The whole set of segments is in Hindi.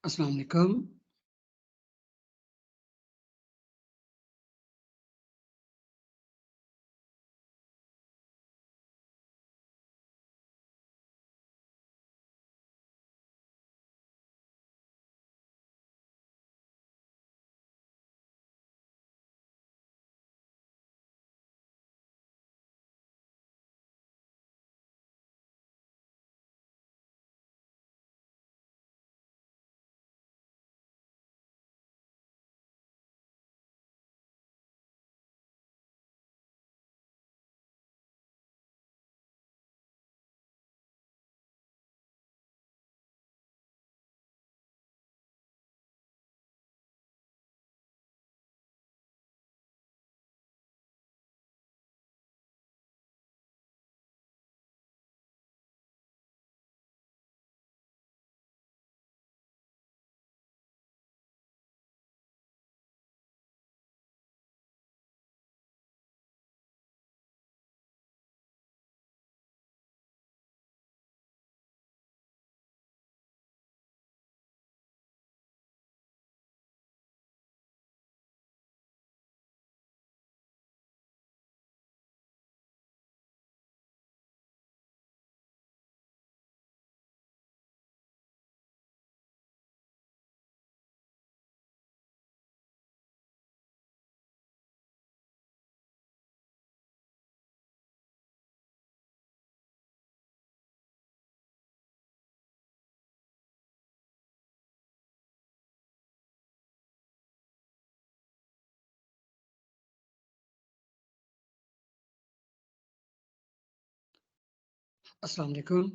अस्सलाम वालेकुम। अस्सलाम वालेकुम।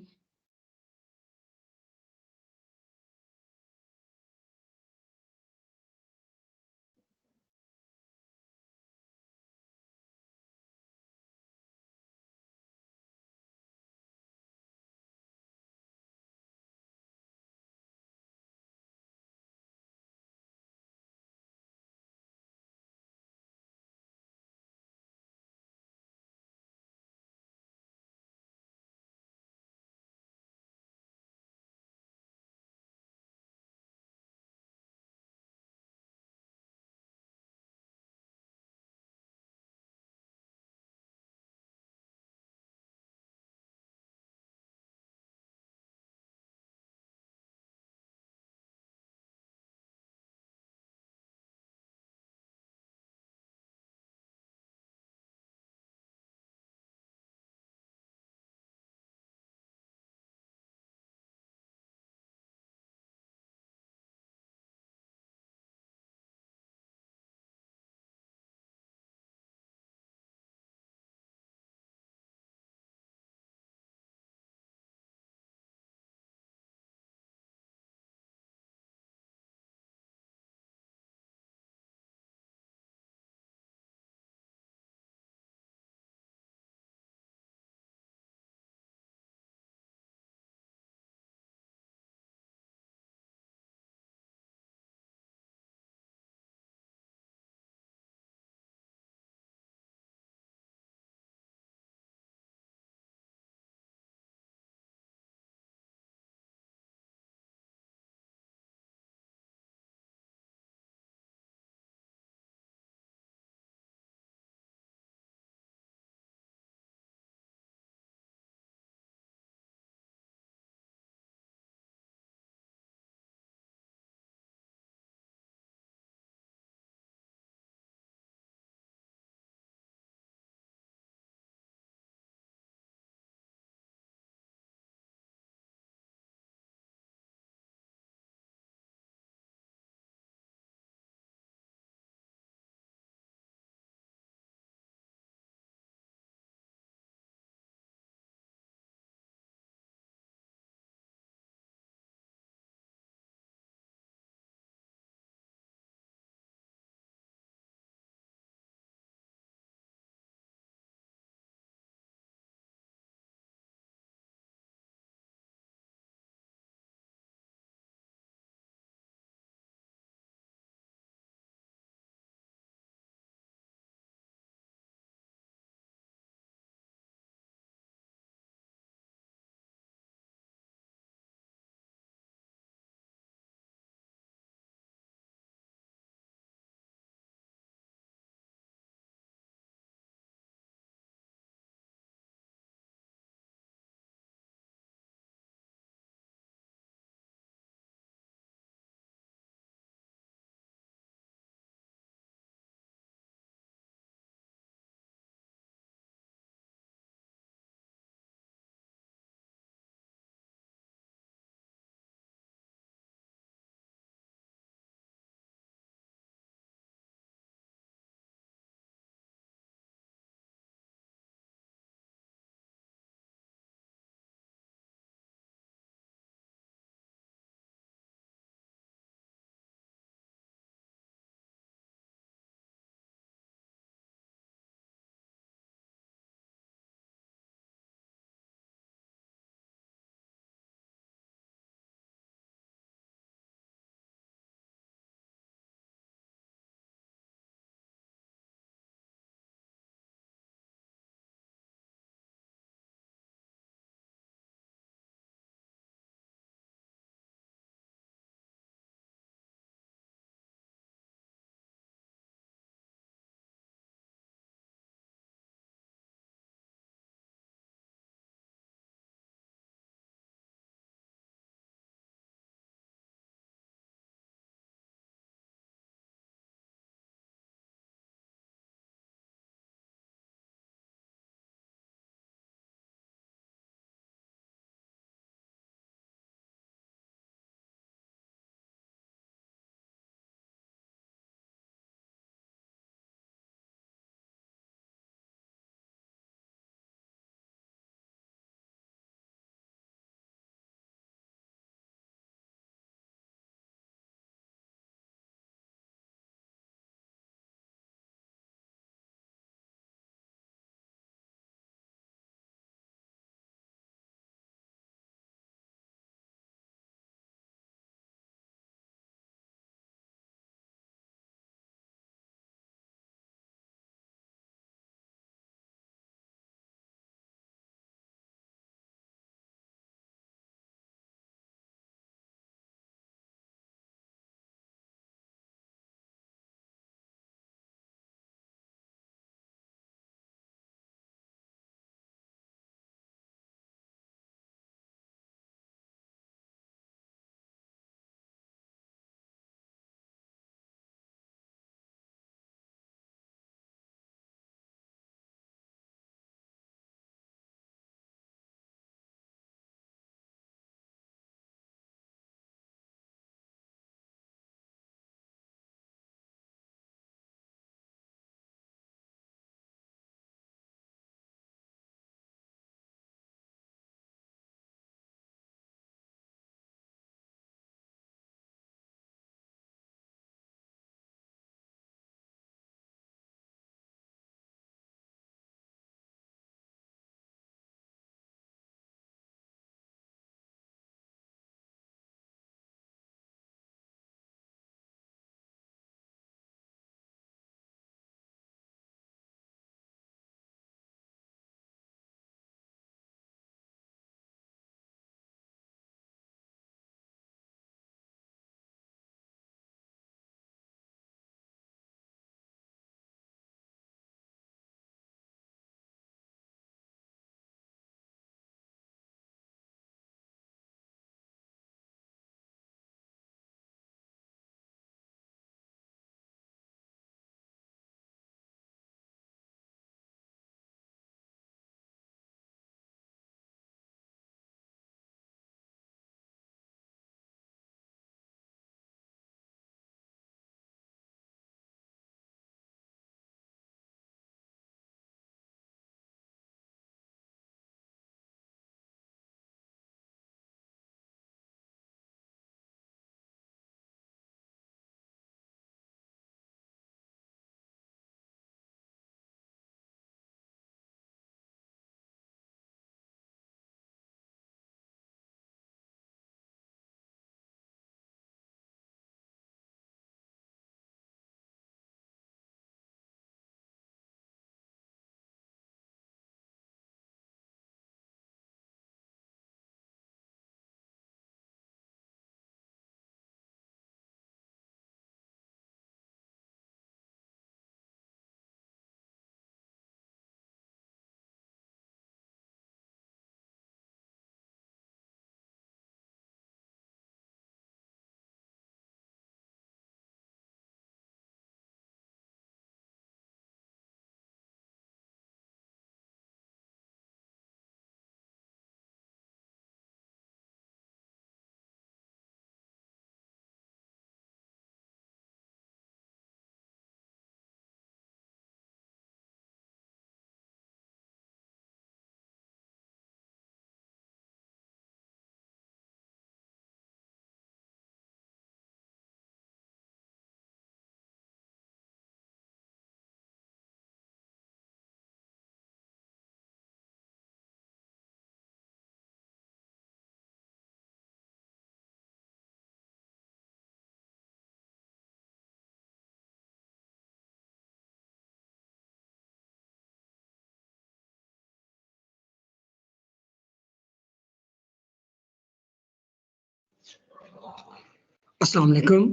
Assalamu alaikum.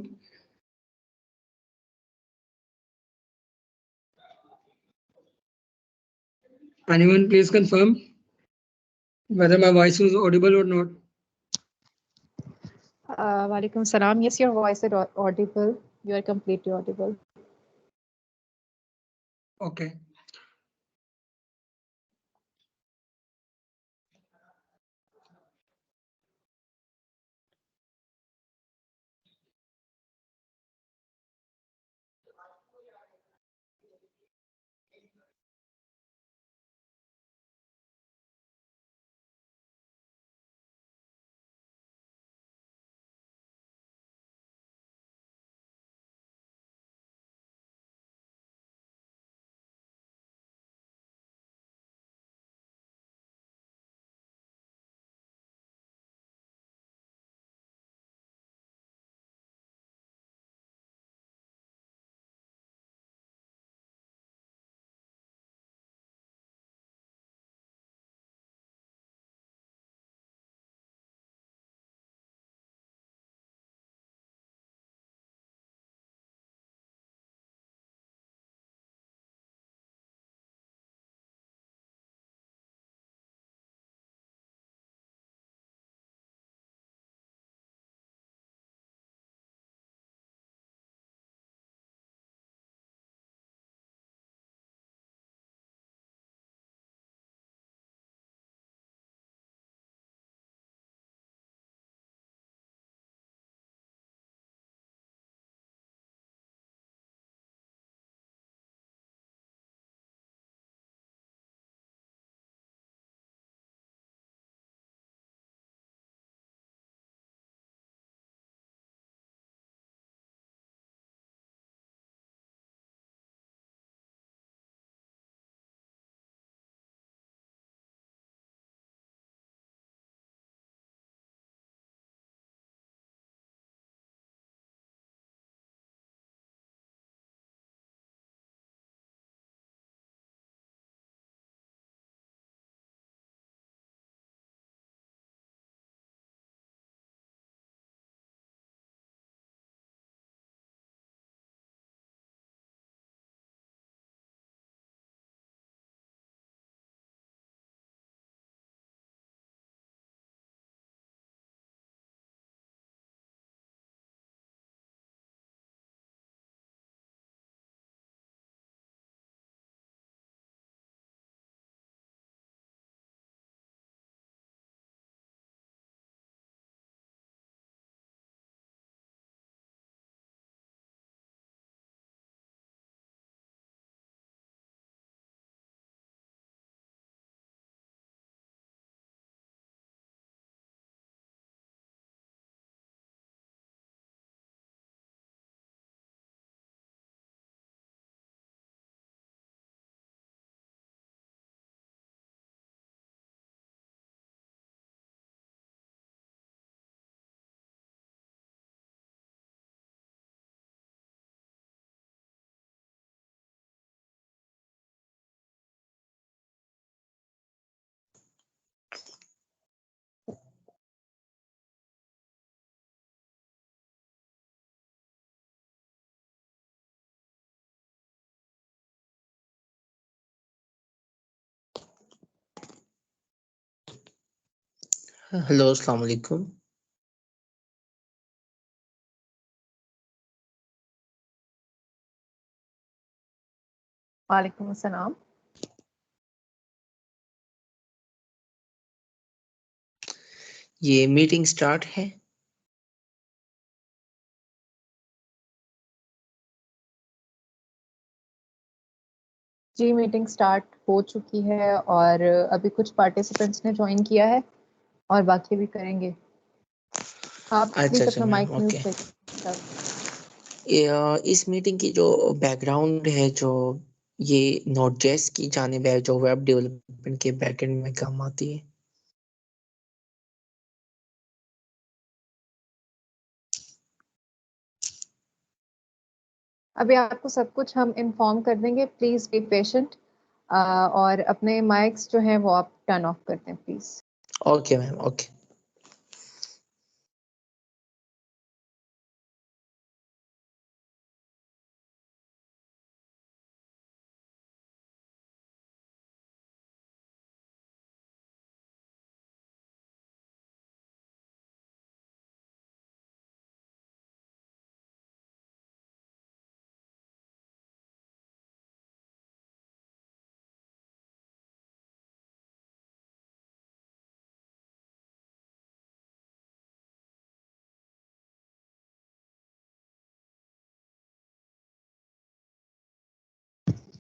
Anyone please confirm whether my voice is audible or not? Walaikum salam. Yes, your voice is audible. You are completely audible. Okay. Hello अस्सलाम वालेकुम। वालेकुम सलाम। ये मीटिंग स्टार्ट है। जी, मीटिंग स्टार्ट हो चुकी है और अभी कुछ पार्टिसिपेंट्स ने ज्वाइन किया है और बाकी भी करेंगे। आप प्लीज अच्छा अपना मैम, माइक ओके। म्यूट करिए। इस मीटिंग की जो बैकग्राउंड है, जो ये नोड.जेएस की जानिब है, जो वेब डेवलपमेंट के बैकएंड में काम आती है। अभी आपको सब कुछ हम इन्फॉर्म कर देंगे, प्लीज बी पेशेंट और अपने माइक्स जो हैं वो आप टर्न ऑफ कर दें please. Okay ma'am, okay.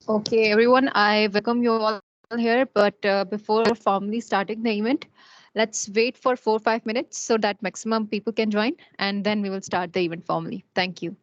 Okay, everyone, I welcome you all here. But before formally starting the event, let's wait for 4 or 5 minutes so that maximum people can join, and then we will start the event formally. Thank you.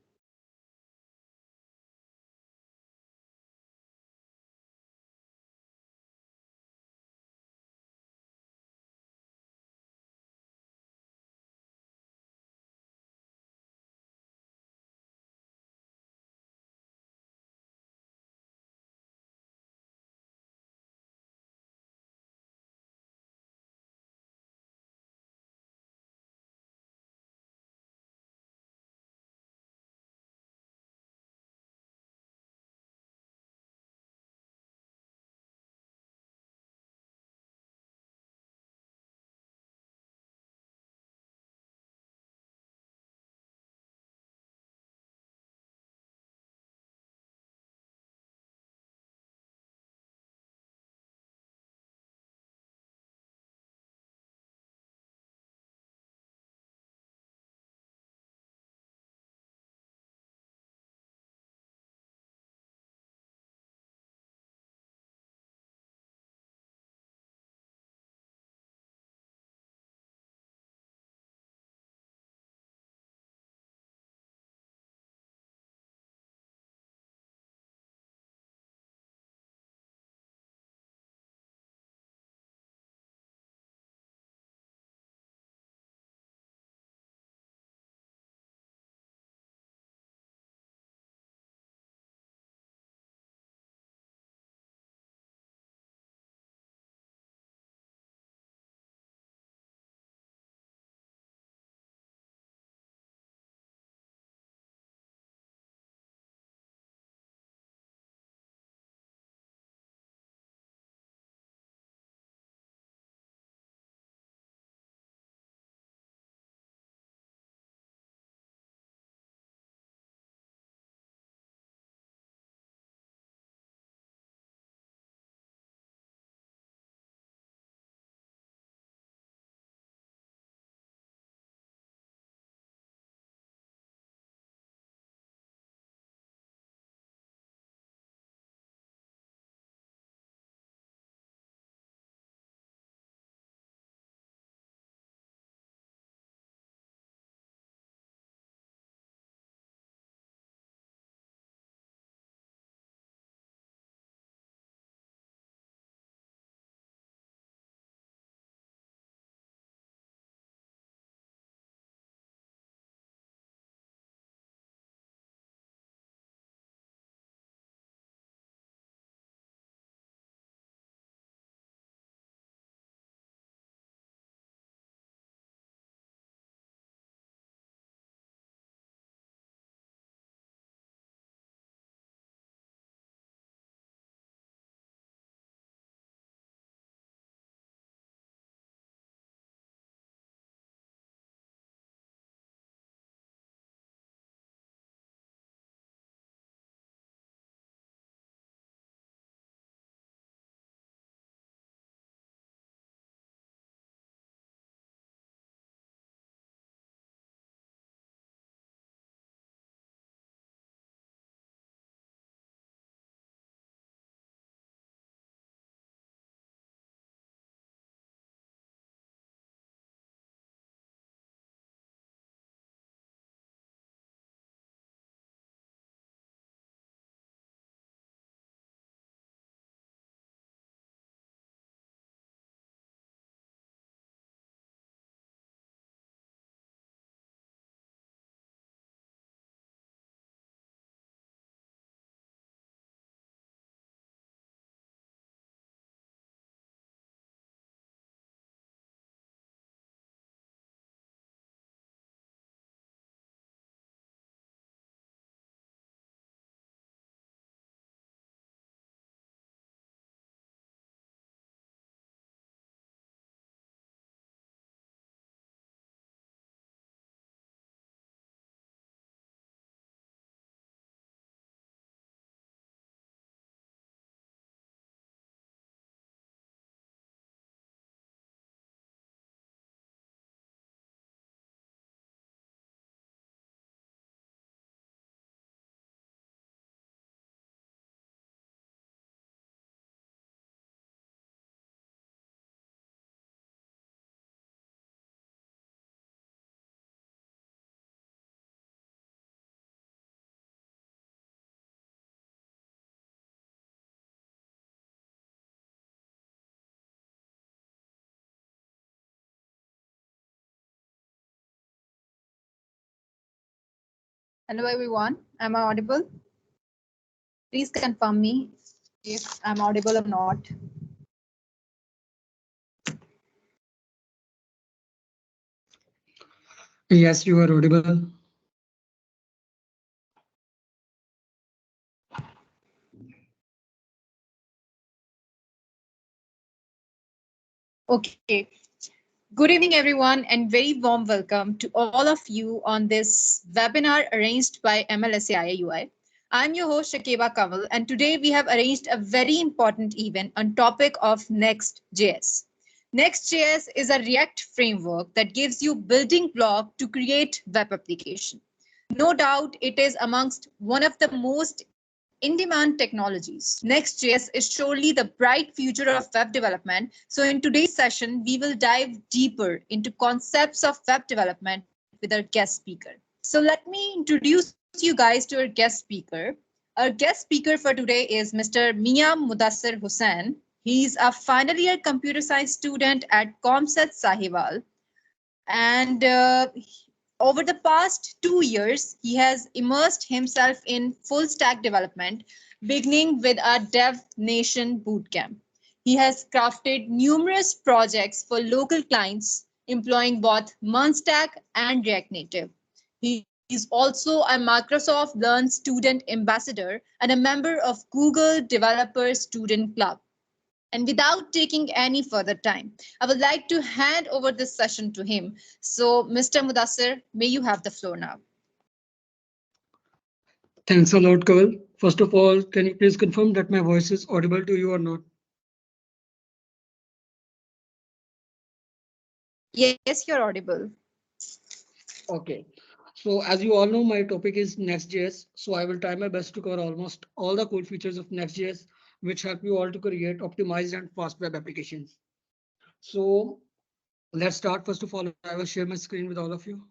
Hello everyone, am I audible? Please confirm me if I'm audible or not. Yes, you are audible. Okay. Good evening, everyone, and very warm welcome to all of you on this webinar arranged by MLSAI UI. I'm your host, Shakeba Kaval, and today we have arranged a very important event on topic of Next.js. Next.js is a React framework that gives you building block to create web application. No doubt it is amongst one of the most in-demand technologies. Next.js is surely the bright future of web development. So in today's session, we will dive deeper into concepts of web development with our guest speaker. So let me introduce you guys to our guest speaker. Our guest speaker for today is Mr. Mia Mudassir Hussain. He's a final year computer science student at Comsat Sahiwal. And over the past 2 years, he has immersed himself in full stack development, beginning with a Dev Nation bootcamp. He has crafted numerous projects for local clients, employing both Munstack and React Native. He is also a Microsoft Learn student ambassador and a member of Google Developer Student Club. And without taking any further time, I would like to hand over this session to him. So, Mr. Mudassir, may you have the floor now. Thanks a lot, Kaval. First of all, can you please confirm that my voice is audible to you or not? Yes, you're audible. Okay. So as you all know, my topic is Next.js. So I will try my best to cover almost all the cool features of Next.js, which help you all to create optimized and fast web applications. So let's start. First of all, I will share my screen with all of you.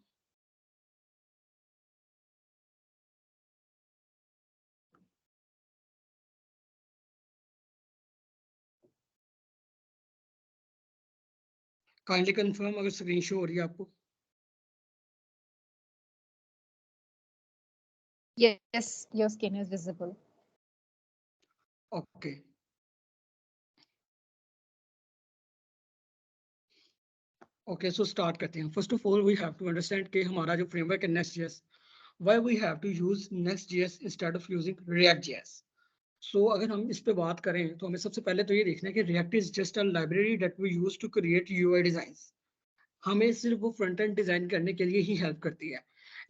Kindly confirm अगर screen show हो रही है आपको. Yes, your skin is visible. Okay. Okay, so start करते हैं. First of all, we have to understand कि हमारा जो framework है Next.js, why we have to use Next.js instead of using React.js. So अगर हम इस पे बात करें तो हमें सबसे पहले तो ये देखना है कि React is just a library that we use to create UI designs. हमें सिर्फ वो फ्रंट एंड डिजाइन करने के लिए ही हेल्प करती है,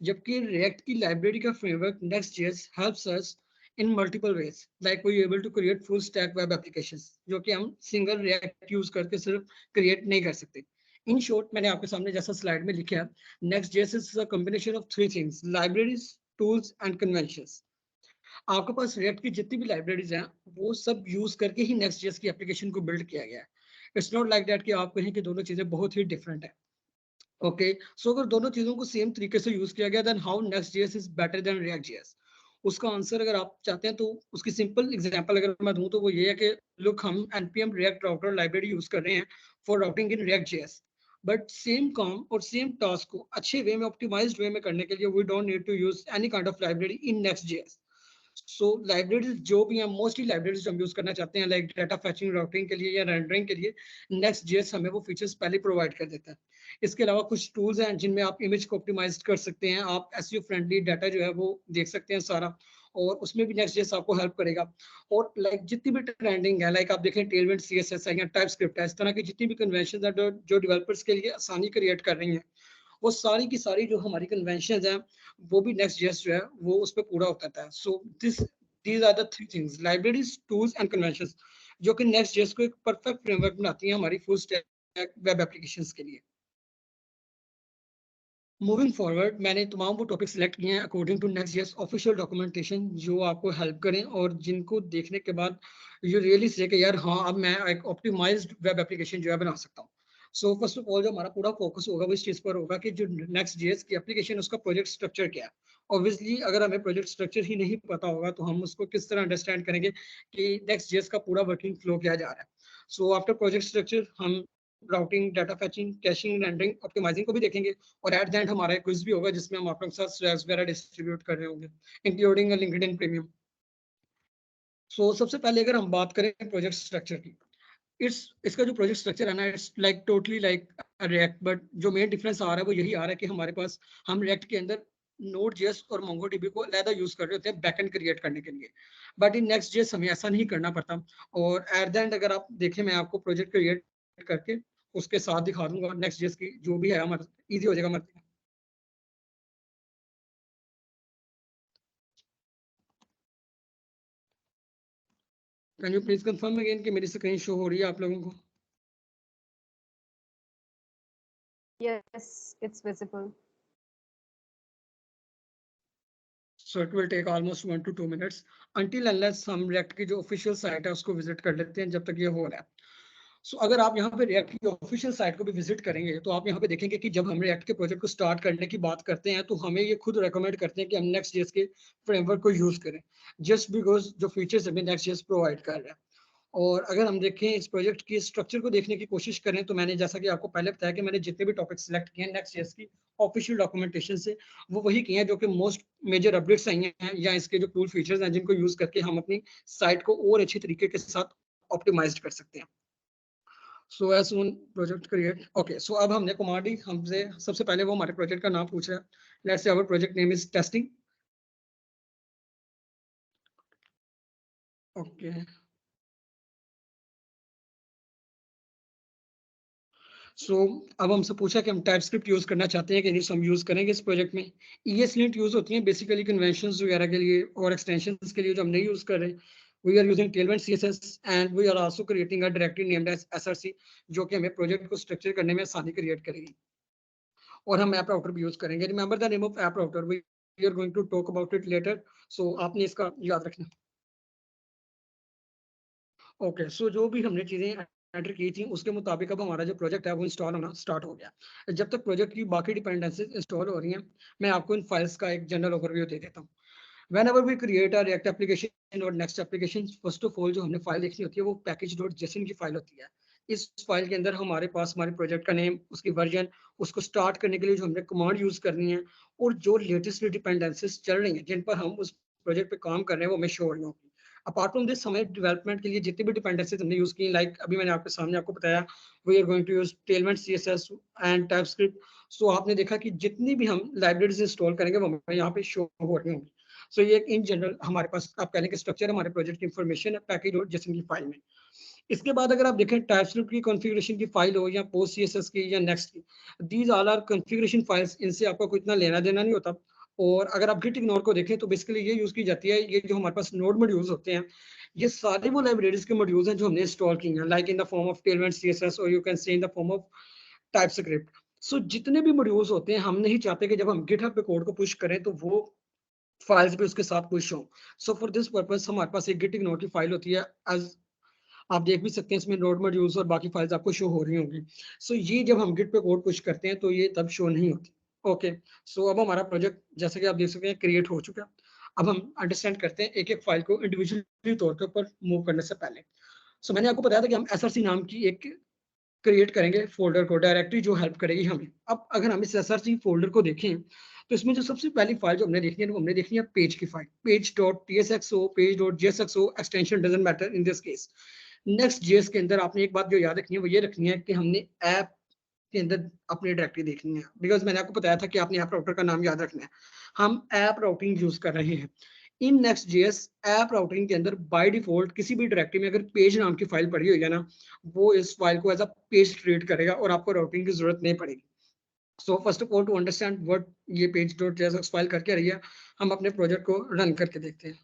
जबकि React की लाइब्रेरी का framework Next.js helps us in multiple ways, like we able to create full stack web applications, जो कि हम सिंगल React यूज करके सिर्फ क्रिएट नहीं कर सकते. इन शॉर्ट मैंने आपके सामने जैसा स्लाइड में लिखा है, Next.js is a combination of three things: libraries, tools and conventions. आपके पास React की जितनी भी लाइब्रेरीज हैं वो सब यूज करके ही Next.js की एप्लीकेशन को बिल्ड किया गया है. इट्स नॉट लाइक दैट कि आप कहें कि दोनों चीजें बहुत ही डिफरेंट है. ओके, सो अगर दोनों चीजों को सेम तरीके से यूज किया गया, then how Next.js is better than React.js? उसका आंसर अगर आप चाहते हैं तो उसकी सिंपल एग्जांपल अगर मैं दूं तो वो ये है कि लुक, हम npm react router library use कर रहे हैं for routing in React.js, but same काम और सेम टास्क को अच्छे वे में, ऑप्टिमाइज्ड वे में करने के लिए we don't need to use any kind of library in Next.js. So libraries जो भी हैं, मोस्टली लाइब्रेरीज हम यूज करना चाहते हैं लाइक डाटा फैचिंग, राउटिंग के लिए या रेंडरिंग के लिए, Next.js हमें वो फीचर्स पहले प्रोवाइड कर देता है. इसके अलावा कुछ टूल्स हैं जिनमें आप इमेज को ऑप्टिमाइज कर सकते हैं, आप एसईओ फ्रेंडली डाटा जो है वो देख सकते हैं सारा, और उसमें भी Next.js आपको हेल्प करेगा. और लाइक जितनी भी ट्रेंडिंग है, लाइक आप देखें टेलविंड, सीएसएस है या टाइपस्क्रिप्ट है, इस तरह की जितनी भी कन्वेंशन है जो डेवलपर्स के लिए आसानी क्रिएट कर रही हैं, वो सारी की सारी जो हमारी कन्वेंशन हैं वो भी Next.js जो है वो उस पर पूरा होता है. सो these are the three things: libraries, tools and conventions, जो कि Next.js को एक परफेक्ट फ्रेमवर्क बनाती हैं हमारी फुल स्टैक वेब एप्लीकेशंस के लिए. मूविंग फॉरवर्ड, मैंने तमाम वो टॉपिक सिलेक्ट किए हैं according to Next.js official documentation, जो आपको हेल्प करें और जिनको देखने के बाद यू रियली से कि यार हाँ, अब मैं एक ऑप्टिमाइज्ड वेब एप्लीकेशन जो है बना सकता हूँ. सो फर्स्ट ऑफ ऑल जो हमारा पूरा फोकस होगा वो इस चीज पर होगा कि जो Next.js की एप्लीकेशन, उसका प्रोजेक्ट स्ट्रक्चर क्या है. ऑब्वियसली अगर हमें प्रोजेक्ट स्ट्रक्चर ही नहीं पता होगा तो हम उसको किस तरह अंडरस्टैंड करेंगे कि Next.js का पूरा वर्किंग फ्लो क्या जा रहा है. सो आफ्टर प्रोजेक्ट स्ट्रक्चर हम routing, data fetching, caching, rendering, optimizing को भी देखेंगे और एट द एंड हमारा एक क्विज भी होगा जिसमें हम आप लोगों के साथ स्लैब्स वगैरह डिस्ट्रीब्यूट कर रहे होंगे इंक्लूडिंग लिंक्डइन प्रीमियम। सो सबसे पहले अगर हम बात करें प्रोजेक्ट स्ट्रक्चर की, इसका जो प्रोजेक्ट स्ट्रक्चर है ना, it's like totally like react, but जो मेन डिफरेंस आ रहा है वो यही आ रहा है कि हमारे पास हम रिएक्ट के अंदर नोड जेएस और मोंगोडीबी को अलग यूज कर रहे होते हैं बैकएंड क्रिएट करने के लिए, बट इन नेक्स्ट जेएस हमें ऐसा नहीं करना पड़ता। और एट द एंड अगर आप देखें, मैं आपको प्रोजेक्ट क्रिएट करके उसके साथ दिखा दूंगा नेक्स्ट जेएस की जो भी है हमारा, इजी हो जाएगा हमारा। Can you please confirm again कि मेरी स्क्रीन शो हो रही है आप लोगों को? Yes, it's visible. So it will take almost 1 to 2 minutes until unless हम React की जो ऑफिशियल साइट है उसको विजिट कर लेते हैं जब तक ये हो रहा है। सो अगर आप यहाँ पे React की ऑफिशियल साइट को भी विजिट करेंगे तो आप यहाँ पे देखेंगे कि जब हम React के प्रोजेक्ट को स्टार्ट करने की बात करते हैं तो हमें ये खुद रेकमेंड करते हैं कि हम Next.js के फ्रेमवर्क को यूज करें, जस्ट बिकॉज जो फीचर्स हमें Next.js प्रोवाइड कर रहा है। और अगर हम देखें इस प्रोजेक्ट की स्ट्रक्चर को देखने की कोशिश करें तो मैंने जैसा कि आपको पहले बताया कि मैंने जितने भी टॉपिक सिलेक्ट किए हैं Next.js की ऑफिशियल डॉक्यूमेंटेशन से, वो वही किए हैं जो कि मोस्ट मेजर अपडेट्स आई हैं या इसके जो टूल फीचर्स हैं जिनको यूज करके हम अपनी साइट को और अच्छी तरीके के साथ ऑप्टिमाइज कर सकते हैं। So as soon project create, okay. So अब हमने कुमारी हमसे सबसे पहले वो हमारे प्रोजेक्ट का नाम पूछ रहा है। Let's say our project name is testing. Okay, so अब हमसे पूछा कि हम टाइपस्क्रिप्ट यूज करना चाहते हैं कि नहीं, हम यूज करेंगे इस प्रोजेक्ट में। ESLint यूज होती है बेसिकली कन्वेंशंस वगैरह के लिए और एक्सटेंशंस के लिए जो हम नहीं यूज कर रहे। We are using Tailwind CSS and we are also creating a directory named as SRC जो कि हमें प्रोजेक्ट को स्ट्रक्चर करने में आसानी क्रिएट करेगी। और हम ऐप राउटर भी यूज करेंगे। Remember the name of app router, we are going to talk about it later, so आपने इसका याद रखना। ओके, सो जो भी हमने चीजें एंटर की थी उसके मुताबिक अब हमारा जो प्रोजेक्ट है वो इंस्टॉल होना स्टार्ट हो गया। जब तक प्रोजेक्ट की बाकी डिपेंडेंसीज इंस्टॉल हो रही हैं, मैं आपको इन फाइल्स का एक जनरल ओवरव्यू दे देता हूँ। Whenever we create a React application or next application, first of all जो हमने फाइल देखनी होती है वो package.json की फाइल होती है। इस फाइल के अंदर हमारे पास हमारे प्रोजेक्ट का नेम, उसकी वर्जन, उसको स्टार्ट करने के लिए जो हमने कमांड यूज करनी है और जो लेटेस्ट डिपेंडेंसीज चल रही हैं जिन पर हम उस प्रोजेक्ट पे काम कर रहे हैं वो हमें शो हो रही होगी। अपार्ट फ्रॉम दिस हमें डेवलपमेंट के लिए जितनी भी डिपेंडेंसीज हमने यूज की, लाइक अभी मैंने आपके सामने आपको बताया we are going to use Tailwind CSS and TypeScript. So आपने देखा कि जितनी भी हम लाइब्रेरीज इंस्टॉल करेंगे वो हमें यहाँ पे शो हो रही होंगी। सो ये इन जनरल हमारे पास आप कह लें कि स्ट्रक्चर हमारे प्रोजेक्ट की इंफॉर्मेशन है पैकेज और जेसन की फाइल में। इसके बाद अगर आप देखें टाइपस्क्रिप्ट की कॉन्फ़िगरेशन की फाइल हो या पोस्ट CSS की या नेक्स्ट की, these all are configuration files, इनसे आपको कोई इतना लेना देना नहीं होता। और अगर आप गिट इग्नोर को देखें तो बेसिकली ये यूज की जाती है, ये जो हमारे पास नोड मॉड्यूल्स होते हैं ये सारे वो लाइब्रेरीज के मॉड्यूल्स हैं जो हमने इंस्टॉल की हैं, like in the form of Tailwind CSS और you can say in the form of TypeScript. So जितने भी मॉड्यूल्स होते हैं हम नहीं चाहते कि जब हम गिटहब पे कोड को पुश करें तो वो फाइल्स भी उसके साथ पुश हो। सो फॉर दिस पर्पस हमारे पास एक गिट इग्नोर की फाइल होती है, एज आप देख भी सकते हैं इसमें नोड मॉड्यूल्स और बाकी फाइल्स आपको शो हो रही होंगी। सो ये जब हम गिट पे कोड पुश करते हैं तो ये तब शो नहीं होती। ओके, सो अब हमारा प्रोजेक्ट जैसे कि आप देख सकते हैं क्रिएट हो चुका है। अब हम अंडरस्टैंड करते हैं एक एक फाइल को इंडिविजुअली तौर के ऊपर मूव करने से पहले। सो मैंने आपको बताया था कि हम SRC नाम की एक क्रिएट करेंगे फोल्डर को, डायरेक्टरी जो हेल्प करेगी हमें। अब अगर हम इस SRC फोल्डर को देखें तो इसमें जो सबसे पहली फाइल जो हमने देखनी है वो हमने देखनी है पेज की file, page.tsxo, page.jsxo, extension doesn't matter in this case. Next JS के अंदर आपने एक बात जो याद रखनी है वो ये रखनी है कि हमने ऐप के अंदर अपनी डायरेक्टरी देखनी है, बिकॉज मैंने आपको बताया था कि आपने ऐप राउटर का नाम याद रखना है। हम ऐप राउटिंग यूज कर रहे हैं in next JS. App routing के अंदर बाय डिफॉल्ट किसी भी डायरेक्टरी में अगर पेज नाम की फाइल पड़ी हुई है ना, वो इस फाइल को एज अ पेज ट्रीट करेगा और आपको राउटिंग की जरूरत नहीं पड़ेगी। So first of all to understand what ये page.jsx फाइल करके रही है, हम अपने प्रोजेक्ट को रन करके देखते हैं।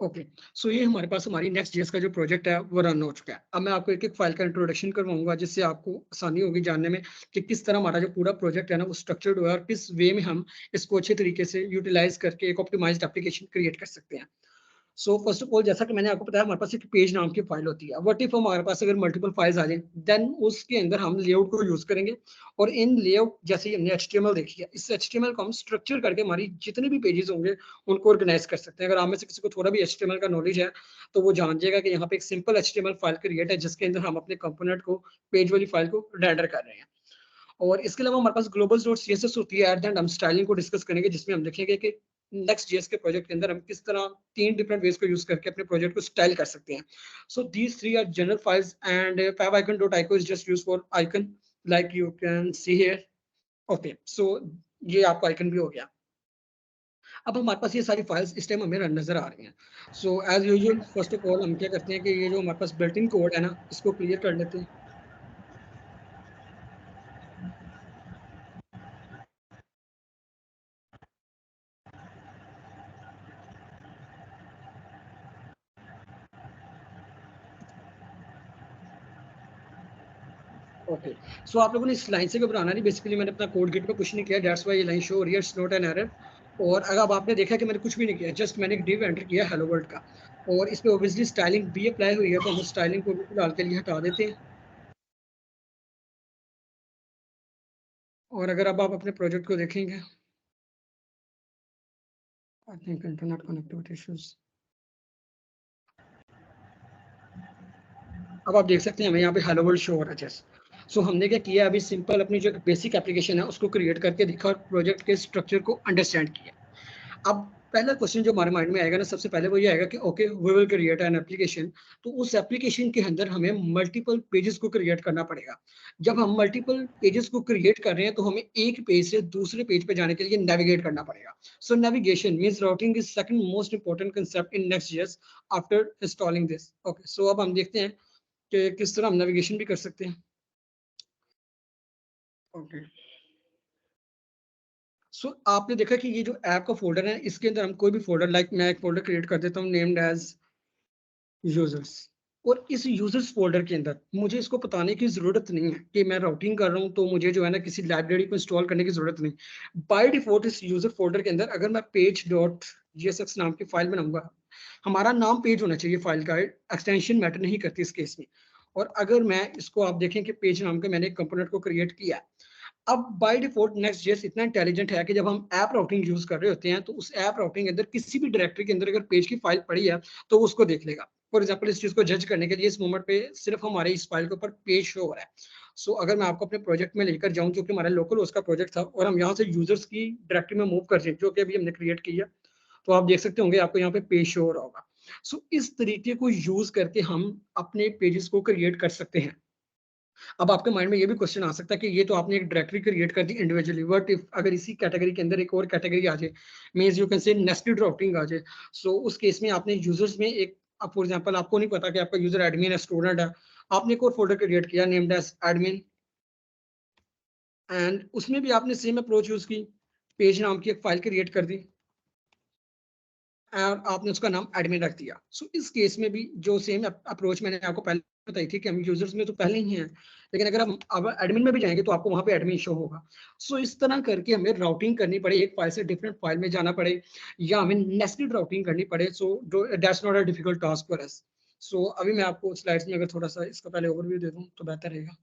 ओके, सो ये हमारे पास हमारी नेक्स्ट जेएस का जो प्रोजेक्ट है वो रन हो चुका है। अब मैं आपको एक एक फाइल का इंट्रोडक्शन करवाऊंगा जिससे आपको आसानी होगी जानने में कि किस तरह हमारा जो पूरा प्रोजेक्ट है ना वो स्ट्रक्चर्ड हुआ है और किस वे में हम इसको अच्छे तरीके से यूटिलाइज करके एक ऑप्टिमाइज्ड एप्लीकेशन क्रिएट कर सकते हैं। सो फर्स्ट ऑफ ऑल जैसा कि मैंने आपको बताया हमारे पास एक पेज नाम की फाइल होती है। व्हाट इफ हमारे पास अगर मल्टीपल फाइल्स आ जाएं देन उसके अंदर हम लेआउट को यूज करेंगे और इन लेआउट जैसे ही हमने एचटीएमएल देखी है इस एचटीएमएल को हम स्ट्रक्चर करके हमारी जितने भी पेजेस होंगे उनको ऑर्गेनाइज कर सकते हैं। अगर आप में से किसी को थोड़ा भी एचटीएमएल का नॉलेज है तो वो जान जाएगा कि यहाँ पे एक सिंपल एचटीएमएल फाइल क्रिएट है जिसके अंदर हम अपने कंपोनेंट को पेज वाली फाइल को रेंडर कर रहे हैं। और इसके अलावा हमारे पास globals.css होती है। एट द एंड हम स्टाइलिंग को डिस्कस करेंगे जिसमें हम देखेंगे कि नेक्स्ट जेएस के प्रोजेक्ट के अंदर हम किस तरह 3 डिफरेंट वेज को यूज करके अपने प्रोजेक्ट को स्टाइल कर सकते हैं। So these 3 are general files and favicon.icon is just used for icon like you can see here. Okay, so ये आपका आइकन भी हो गया। अब हमारे पास ये सारी फाइल्स इस टाइम हमें नजर आ रही हैं। So as usual first of all हम क्या करते हैं कि ये जो हमारे पास बिल्ट इन कोड है ना इसको क्लियर कर लेते हैं। ओके, सो आप लोगों ने इस लाइन से घबराना नहीं। बेसिकली मैंने अपना कोड गिट पे कुछ नहीं किया, दैट्स व्हाई ये लाइन शो हो रही है, इट्स नॉट एन एरर। और अगर अब आपने देखा कि मैंने कुछ भी नहीं किया, जस्ट मैंने एक डिव एंटर किया हेलो वर्ल्ड का और इस पे ऑब्वियसली स्टाइलिंग भी अप्लाई हुई है तो हम स्टाइलिंग को भी फिलहाल के लिए हटा देते हैं। और अगर अब आप अपने प्रोजेक्ट को देखेंगे, I think internet connectivity issues, अब आप देख सकते हैं हमें यहाँ पे हेलो वर्ल्ड शो हो रहा है जैसे। सो हमने क्या किया, अभी सिंपल अपनी जो बेसिक एप्लीकेशन है उसको क्रिएट करके दिखा और प्रोजेक्ट के स्ट्रक्चर को अंडरस्टैंड किया। अब पहला क्वेश्चन जो हमारे माइंड में आएगा ना सबसे पहले वो ये आएगा कि okay we will create an application. तो उस एप्लीकेशन के अंदर हमें मल्टीपल पेजेस को क्रिएट करना पड़ेगा। जब हम मल्टीपल पेजेस को क्रिएट कर रहे हैं तो हमें एक पेज से दूसरे पेज पे जाने के लिए नेविगेट करना पड़ेगा। So navigation means routing is second most important concept in Next.js after installing this. Okay, so अब हम देखते हैं कि किस तरह हम नेविगेशन भी कर सकते हैं। ओके, सो आपने देखा कि ये जो ऐप का फोल्डर है इसके अंदर हम कोई भी फोल्डर लाइक मैं एक फोल्डर क्रिएट कर देता हूँ नेम्ड एज यूजर्स। और इस यूजर्स फोल्डर के अंदर मुझे इसको बताने की जरूरत नहीं है कि मैं राउटिंग कर रहा हूँ तो मुझे जो है ना किसी लाइब्रेरी को इंस्टॉल करने की जरूरत नहीं। बाय डिफॉल्ट इस यूजर फोल्डर के अंदर अगर मैं page.jsx नाम की फाइल बनाऊंगा, हमारा नाम पेज होना चाहिए फाइल का, एक्सटेंशन मैटर नहीं करती इस केस में। और अगर मैं इसको आप देखें कि पेज नाम का मैंने एक कंपोनेंट को क्रिएट किया, अब बाय डिफॉल्ट नेक्स्ट.js इतना इंटेलिजेंट है कि जब हम ऐप राउटिंग यूज कर रहे होते हैं तो उस ऐप राउटिंग के अंदर किसी भी डायरेक्टरी के अंदर अगर पेज की फाइल पड़ी है तो वो उसको देख लेगा। फॉर एग्जाम्पल इस चीज को जज करने के लिए इस मोमेंट पे सिर्फ हमारे इस फाइल के ऊपर पेज शो हो रहा है। सो अगर मैं आपको अपने प्रोजेक्ट में लेकर जाऊं जो कि हमारा लोकल उसका प्रोजेक्ट था और हम यहाँ से यूजर्स की डायरेक्टरी में मूव कर रहे हैं जो कि अभी हमने क्रिएट किया, तो आप देख सकते होंगे आपको यहाँ पे पेज शो हो रहा होगा। सो इस तरीके को यूज करके हम अपने पेजेस को क्रिएट कर सकते हैं। अब आपके माइंड में ये भी क्वेश्चन आ सकता है कि ये तो आपने एक डायरेक्टरी क्रिएट कर दी इंडिविजुअली, बट इफ अगर इसी कैटेगरी के अंदर एक और कैटेगरी आ जाए, means you can say nested routing आ जाए, सो उस केस में आपने यूजर्स में एक, अब फॉर एग्जांपल आपको नहीं पता कि आपका यूजर एडमिन है स्टूडेंट है, आपने एक और फोल्डर क्रिएट किया नेम्ड एज एडमिन एंड उसमें भी आपने सेम अप्रोच यूज की, पेज नाम की एक फाइल क्रिएट कर दी और आपने उसका नाम एडमिन रख दिया। सो इस केस में भी जो सेम अप्रोच मैंने आपको पहले बताई थी कि हम यूजर्स में तो पहले ही हैं, लेकिन अगर हम अब एडमिन में भी जाएंगे तो आपको वहां पे एडमिन शो होगा। सो इस तरह करके हमें राउटिंग करनी पड़े, एक फाइल से डिफरेंट फाइल में जाना पड़े या हमें नेस्टेड राउटिंग करनी पड़े, so that's not a difficult task for us. So अभी मैं आपको स्लाइड्स में अगर थोड़ा सा इसका पहले ओवरव्यू दे दूं तो बेहतर रहेगा।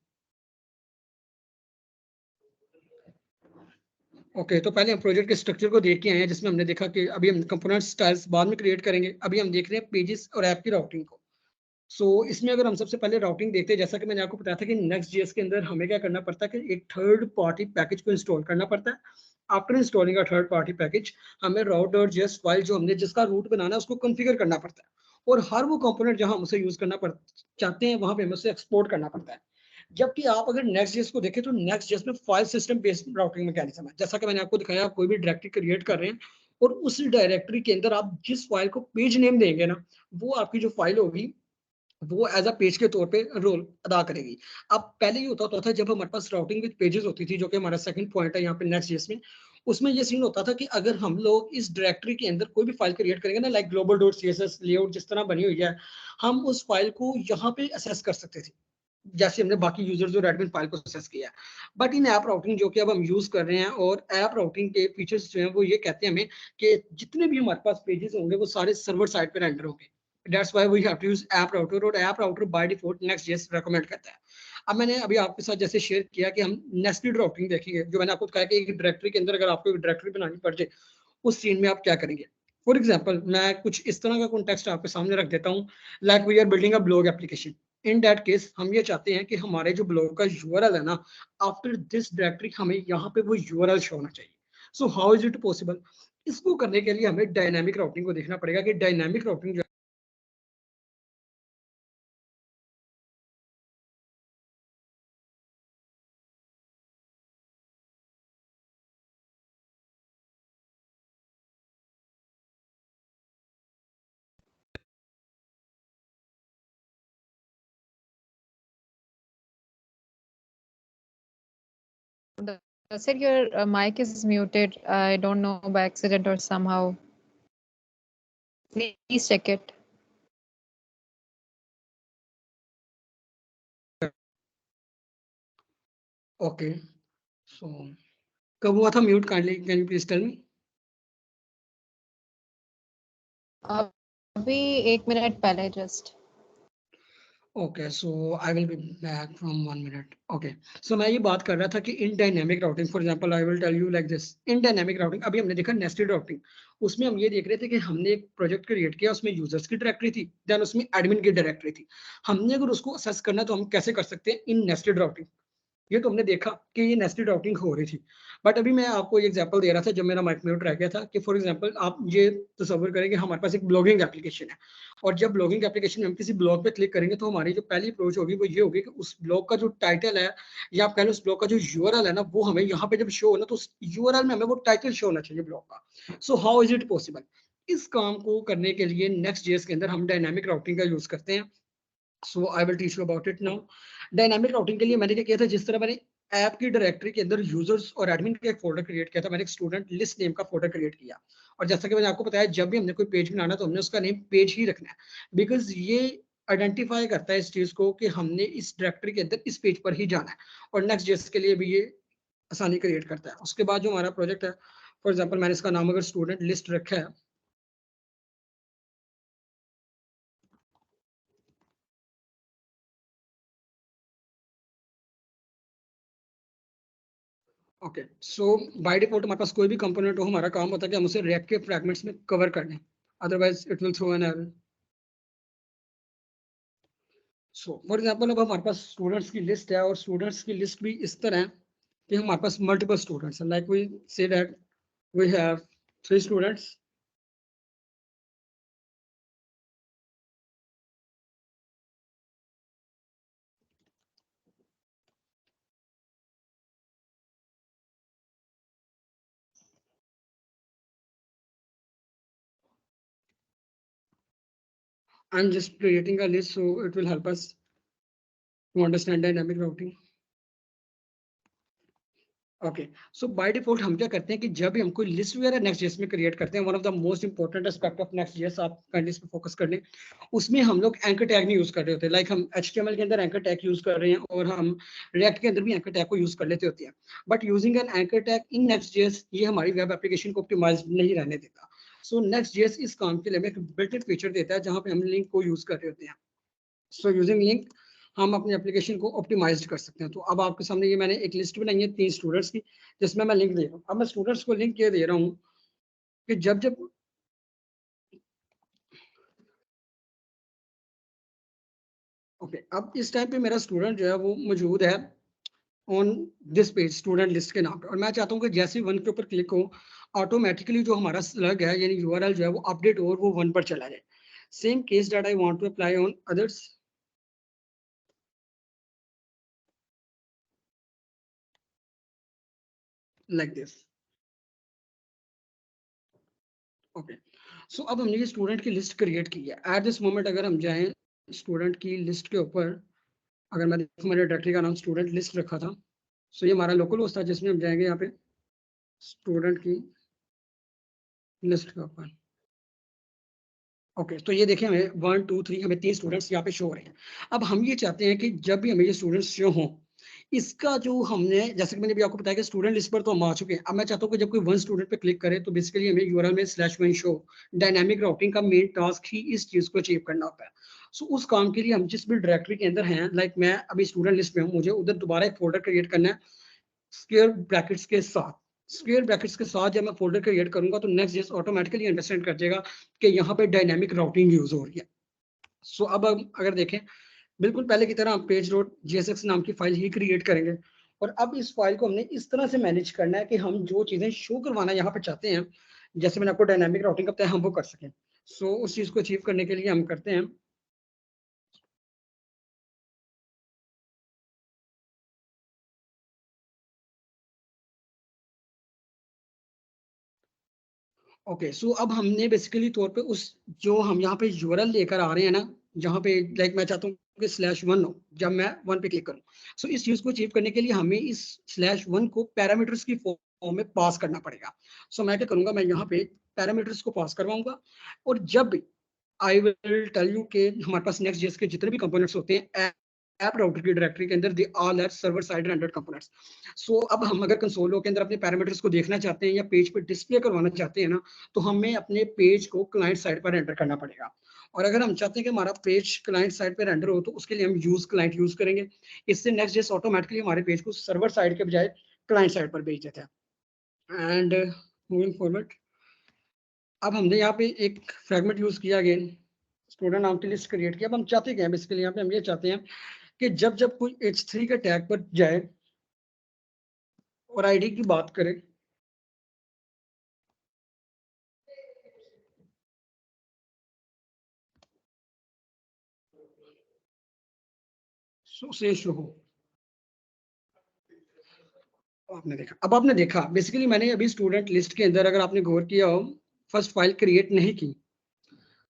ओके, तो पहले हम प्रोजेक्ट के स्ट्रक्चर को देख के आए हैं जिसमें हमने देखा कि अभी हम कंपोनेंट स्टाइल्स बाद में क्रिएट करेंगे, अभी हम देख रहे हैं पेजेस और ऐप की राउटिंग को। सो इसमें अगर हम सबसे पहले राउटिंग देखते हैं, जैसा कि मैंने आपको बताया था कि नेक्स्ट.js के अंदर हमें क्या करना पड़ता है कि एक थर्ड पार्टी पैकेज को इंस्टॉल करना पड़ता है। After installing a third party package हमें route.js फाइल जो हमने जिसका रूट बनाना है उसको कॉन्फ़िगर करना पड़ता है और हर वो कंपोनेंट जहां हम उसे यूज करना चाहते हैं वहां पे हमें उसे एक्सपोर्ट करना पड़ता है। जबकि आप अगर नेक्स्ट.js को देखें तो नेक्स्ट.js में file system based routing mechanism है। जैसा कि मैंने आपको दिखाया, आप कोई भी डायरेक्टरी क्रिएट कर रहे हैं और उस डायरेक्टरी के अंदर आप जिस फाइल को पेज नेम देंगे ना, वो आपकी जो फाइल होगी वो एज अ पेज के तौर पे रोल अदा करेगी। अब पहले ये होता था जब हमारे पास राउटिंग विद पेजेस होती थी, जो कि हमारा सेकंड पॉइंट है यहाँ पे नेक्स्ट जेएस में, उसमें ये सीन होता था कि अगर हम लोग इस डायरेक्टरी के अंदर कोई भी फाइल क्रिएट करेंगे ना, like global dot CSS layout जिस तरह बनी हुई है, हम उस फाइल को यहाँ पे असेस कर सकते थे, जैसे हमने बाकी यूजर्स और एडमिन फाइल को असेस किया। बट इन ऐप राउटिंग जो कि अब हम यूज कर रहे हैं, और ऐप राउटिंग के फीचर्स जो हैं वो ये कहते हैं हमें कि जितने भी हमारे पास पेजेस होंगे वो सारे सर्वर साइड पे रेंडर होंगे। That's why we have to use app router, और app router by default Next.js recommend करता है। अब मैंने अभी आपके साथ जैसे शेयर किया कि हम नेस्टेड राउटिंग देखेंगे, जो मैंने आपको कहा कि एक डायरेक्टरी के अंदर अगर आपको एक डायरेक्टरी बनानी पड़ जाए, उस सीन में आप क्या करेंगे। फॉर एग्जाम्पल मैं कुछ इस तरह का कॉन्टेक्स्ट आपके सामने रख देता हूँ, like we are building a blog application. In that case हम ये चाहते हैं कि हमारे जो ब्लॉग का यूआरएल है ना, आफ्टर दिस डायरेक्टरी हमें यहाँ पे वो यूआरएल शो होना चाहिए। So how is it possible. इसको करने के लिए हमें डायनामिक राउटिंग को देखना पड़ेगा कि डायनामिक राउटिंग जो Said your mic is muted. I don't know by accident or somehow. Please check it. Okay, so कब हुआ था mute, kindly can you please tell me. अभी 1 मिनट पहले just. Okay, so I will be back from 1 minute. Okay, so मैं ये बात कर रहा था कि in dynamic routing, for example I will tell you like this. In dynamic routing अभी हमने देखा नेस्टेड राउटिंग, उसमें हम ये देख रहे थे कि हमने एक प्रोजेक्ट क्रिएट किया, उसमें यूजर्स की डायरेक्टरी थी, देन उसमें एडमिन की डायरेक्टरी थी। हमने अगर उसको असेस करना तो हम कैसे कर सकते हैं, इन नेस्टेड राउटिंग। ये तो हमने देखा कि ये नेस्टेड राउटिंग हो रही थी। बट अभी मैं आपको एक एग्जांपल दे रहा था जब मेरा माइक म्यूट रह गया था, कि फॉर एग्जांपल आप ये तस्वीर करेंगे हमारे पास एक ब्लॉगिंग एप्लीकेशन है, और जब ब्लॉगिंग एप्लीकेशन में हम किसी ब्लॉग पे क्लिक करेंगे तो हमारी जो पहली अप्रोच होगी वो ये होगी कि उस ब्लॉग का जो टाइटल है, या आप कह लो उस ब्लॉग का जो यूआरएल है ना, वो हमें यहाँ पे जब शो हो ना, तो उस यूआरएल में हमें वो टाइटल शो होना चाहिए ब्लॉग का। So how is it possible. इस काम को करने के लिए नेक्स्ट.js के अंदर हम डायनामिक राउटिंग का यूज करते हैं। So I will teach you about it now. Dynamic routing के लिए मैंने क्या किया था, जिस तरह मैंने ऐप की डायरेक्टरी के अंदर यूजर्स और एडमिन का एक फोल्डर क्रिएट किया था, मैंने एक स्टूडेंट लिस्ट नेम का फोल्डर क्रिएट किया। और जैसा कि मैंने आपको बताया, जब भी हमने कोई पेज बनाना तो हमने उसका नेम पेज ही रखना है, बिकॉज ये आइडेंटिफाई करता है इस चीज को कि हमने इस डायरेक्टरी के अंदर इस पेज पर ही जाना है। और नेक्स्ट जेस के लिए भी ये आसानी क्रिएट करता है। उसके बाद जो हमारा प्रोजेक्ट है, फॉर एग्जाम्पल मैंने इसका नाम अगर स्टूडेंट लिस्ट रखा है, ओके, सो बाय डिफॉल्ट हमारे पास कोई भी कंपोनेंट हो, हमारा काम होता है कि हम उसे रैक के फ्रैगमेंट्स में कवर कर लें, otherwise it will throw an error. So for example अब हमारे पास स्टूडेंट्स की लिस्ट है, और स्टूडेंट्स की लिस्ट भी इस तरह है कि हमारे पास मल्टीपल स्टूडेंट्स हैं, like we say that we have 3 students. I'm just creating a list so it will help us to understand dynamic routing. Okay, so by default हम क्या करते हैं कि जब भी हम कोई लिस्ट वगैरह नेक्स्ट.js में क्रिएट करते हैं, one of the most important aspect of Next.js, आप काइंडली इस पे फोकस कर लें, उसमें हम लोग एंकर टैग नहीं यूज कर रहे होते। लाइक हम HTML के अंदर एंकर टैग यूज कर रहे हैं, और हम रिएक्ट के अंदर भी एंकर टैग को यूज कर लेते होते हैं, but using an anchor tag in Next.js ये हमारी वेब एप्लीकेशन को ऑप्टिमाइज नहीं रहने देता। सो नेक्स्ट.js इस काम के लिए हमें एक बिल्ट इन फीचर देता है जहां पे हम लिंक को यूज कर रहे होते हैं। सो यूजिंग लिंक हम अपनी एप्लीकेशन को ऑप्टिमाइज कर सकते हैं। तो अब आपके सामने ये मैंने एक लिस्ट बनाई है 3 स्टूडेंट्स की, जिसमें मैं लिंक दे रहा हूँ। अब मैं स्टूडेंट्स को लिंक ये दे रहा हूँ कि जब जब ओके, अब इस टाइम पे मेरा स्टूडेंट जो है वो मौजूद है on this page student list के नाम पे, और मैं चाहता हूँ कि जैसे ही 1 के ऊपर क्लिक हो, ऑटोमेटिकली जो हमारा स्लग है यानी यूआरएल जो है वो अपडेट हो और वो 1 पर चला जाए। Same case that I want to apply on others, like this. Okay, so अब हमने ये स्टूडेंट की लिस्ट क्रिएट की है। एट दिस मोमेंट अगर हम जाएं स्टूडेंट की लिस्ट के ऊपर अगर मैं देखूं, मैंने डायरेक्टरी का नाम स्टूडेंट लिस्ट रखा था, सो ये हमारा लोकल होस्ट था जिसमें हम जाएंगे यहाँ पे स्टूडेंट की लिस्ट के ऊपर। ओके, तो ये देखिए हमें 1 2 3 हमें 3 स्टूडेंट्स यहाँ पे शो हो रहे हैं। अब हम ये चाहते हैं कि जब भी हमें ये स्टूडेंट्स शो हों, इसका जो हमने, जैसे कि मैंने भी आपको बताया कि स्टूडेंट लिस्ट पर तो हम आ चुके हैं। अब मैं चाहता हूँ कि जब कोई वन स्टूडेंट पे क्लिक करे तो बेसिकली हमें यूआरएल में /1 शो डायनामिक राउटिंग का मेन टास्क ही इस चीज को अचीव करना होता है। सो उस काम के लिए हम जिस भी डायरेक्टरी के अंदर हैं, लाइक मैं अभी स्टूडेंट लिस्ट में हूँ, मुझे उधर दोबारा एक फोल्डर क्रिएट करना है स्क्वायर ब्रैकेट्स के साथ। स्क्वायर ब्रैकेट्स के साथ जब मैं फोल्डर क्रिएट करूंगा तो नेक्स्ट जेएस ऑटोमेटिकली अंडरस्टैंड कर जाएगा कि यहाँ पे डायनामिक राउटिंग यूज हो रही है। सो अब हम अगर देखें, बिल्कुल पहले की तरह हम पेज डॉट जीएसएक्स नाम की फाइल ही क्रिएट करेंगे, और अब इस फाइल को हमने इस तरह से मैनेज करना है कि हम जो चीजें शो करवाना यहाँ पे चाहते हैं, जैसे मैंने आपको डायनामिक राउटिंग का बताया, हम वो कर सकें। सो उस चीज को अचीव करने के लिए हम करते हैं ओके। सो अब हमने बेसिकली तौर पे उस जो हम यहाँ पे यूआरएल लेकर आ रहे हैं ना, जहाँ पे लाइक मैं चाहता हूँ कि /1 हो जब मैं 1 पे क्लिक करूँ। सो इस चीज को अचीव करने के लिए हमें इस /1 को पैरामीटर्स की फॉर्म में पास करना पड़ेगा। सो मैं क्या करूंगा, मैं यहाँ पे पैरामीटर्स को पास करवाऊंगा, और जब आई विल टेल यू के हमारे पास नेक्स्ट जेएस के जितने भी कंपोनेंट्स होते हैं ऐप राउटर की डायरेक्टरी के अंदर, they all are server side rendered components. So अब हम अगर कंसोल के अंदर अपने पैरामीटर्स को देखना चाहते हैं या पेज पे डिस्प्ले करवाना चाहते हैं ना, तो हमें अपने पेज को क्लाइंट साइड पर रेंडर करना पड़ेगा। और अगर हम चाहते हैं कि हमारा पेज क्लाइंट साइड पे रेंडर हो, तो उसके लिए हम यूज क्लाइंट यूज करेंगे। इससे नेक्स्ट जेएस ऑटोमेटिकली हमारे पेज को सर्वर साइड के बजाय क्लाइंट साइड पर भेज देता है। एंड मूविंग फॉरवर्ड, अब हमने यहाँ पे एक फ्रेगमेंट यूज किया, अगेन स्टूडेंट नाम की लिस्ट क्रिएट किया। अब हम चाहते क्या है, बेसिकली यहाँ पे हम ये चाहते हैं कि जब जब कोई H3 के टैग पर जाए और आईडी की बात करें, से शुरू हो। आपने देखा बेसिकली मैंने अभी स्टूडेंट लिस्ट के अंदर, अगर आपने गौर किया हो, फर्स्ट फाइल क्रिएट नहीं की,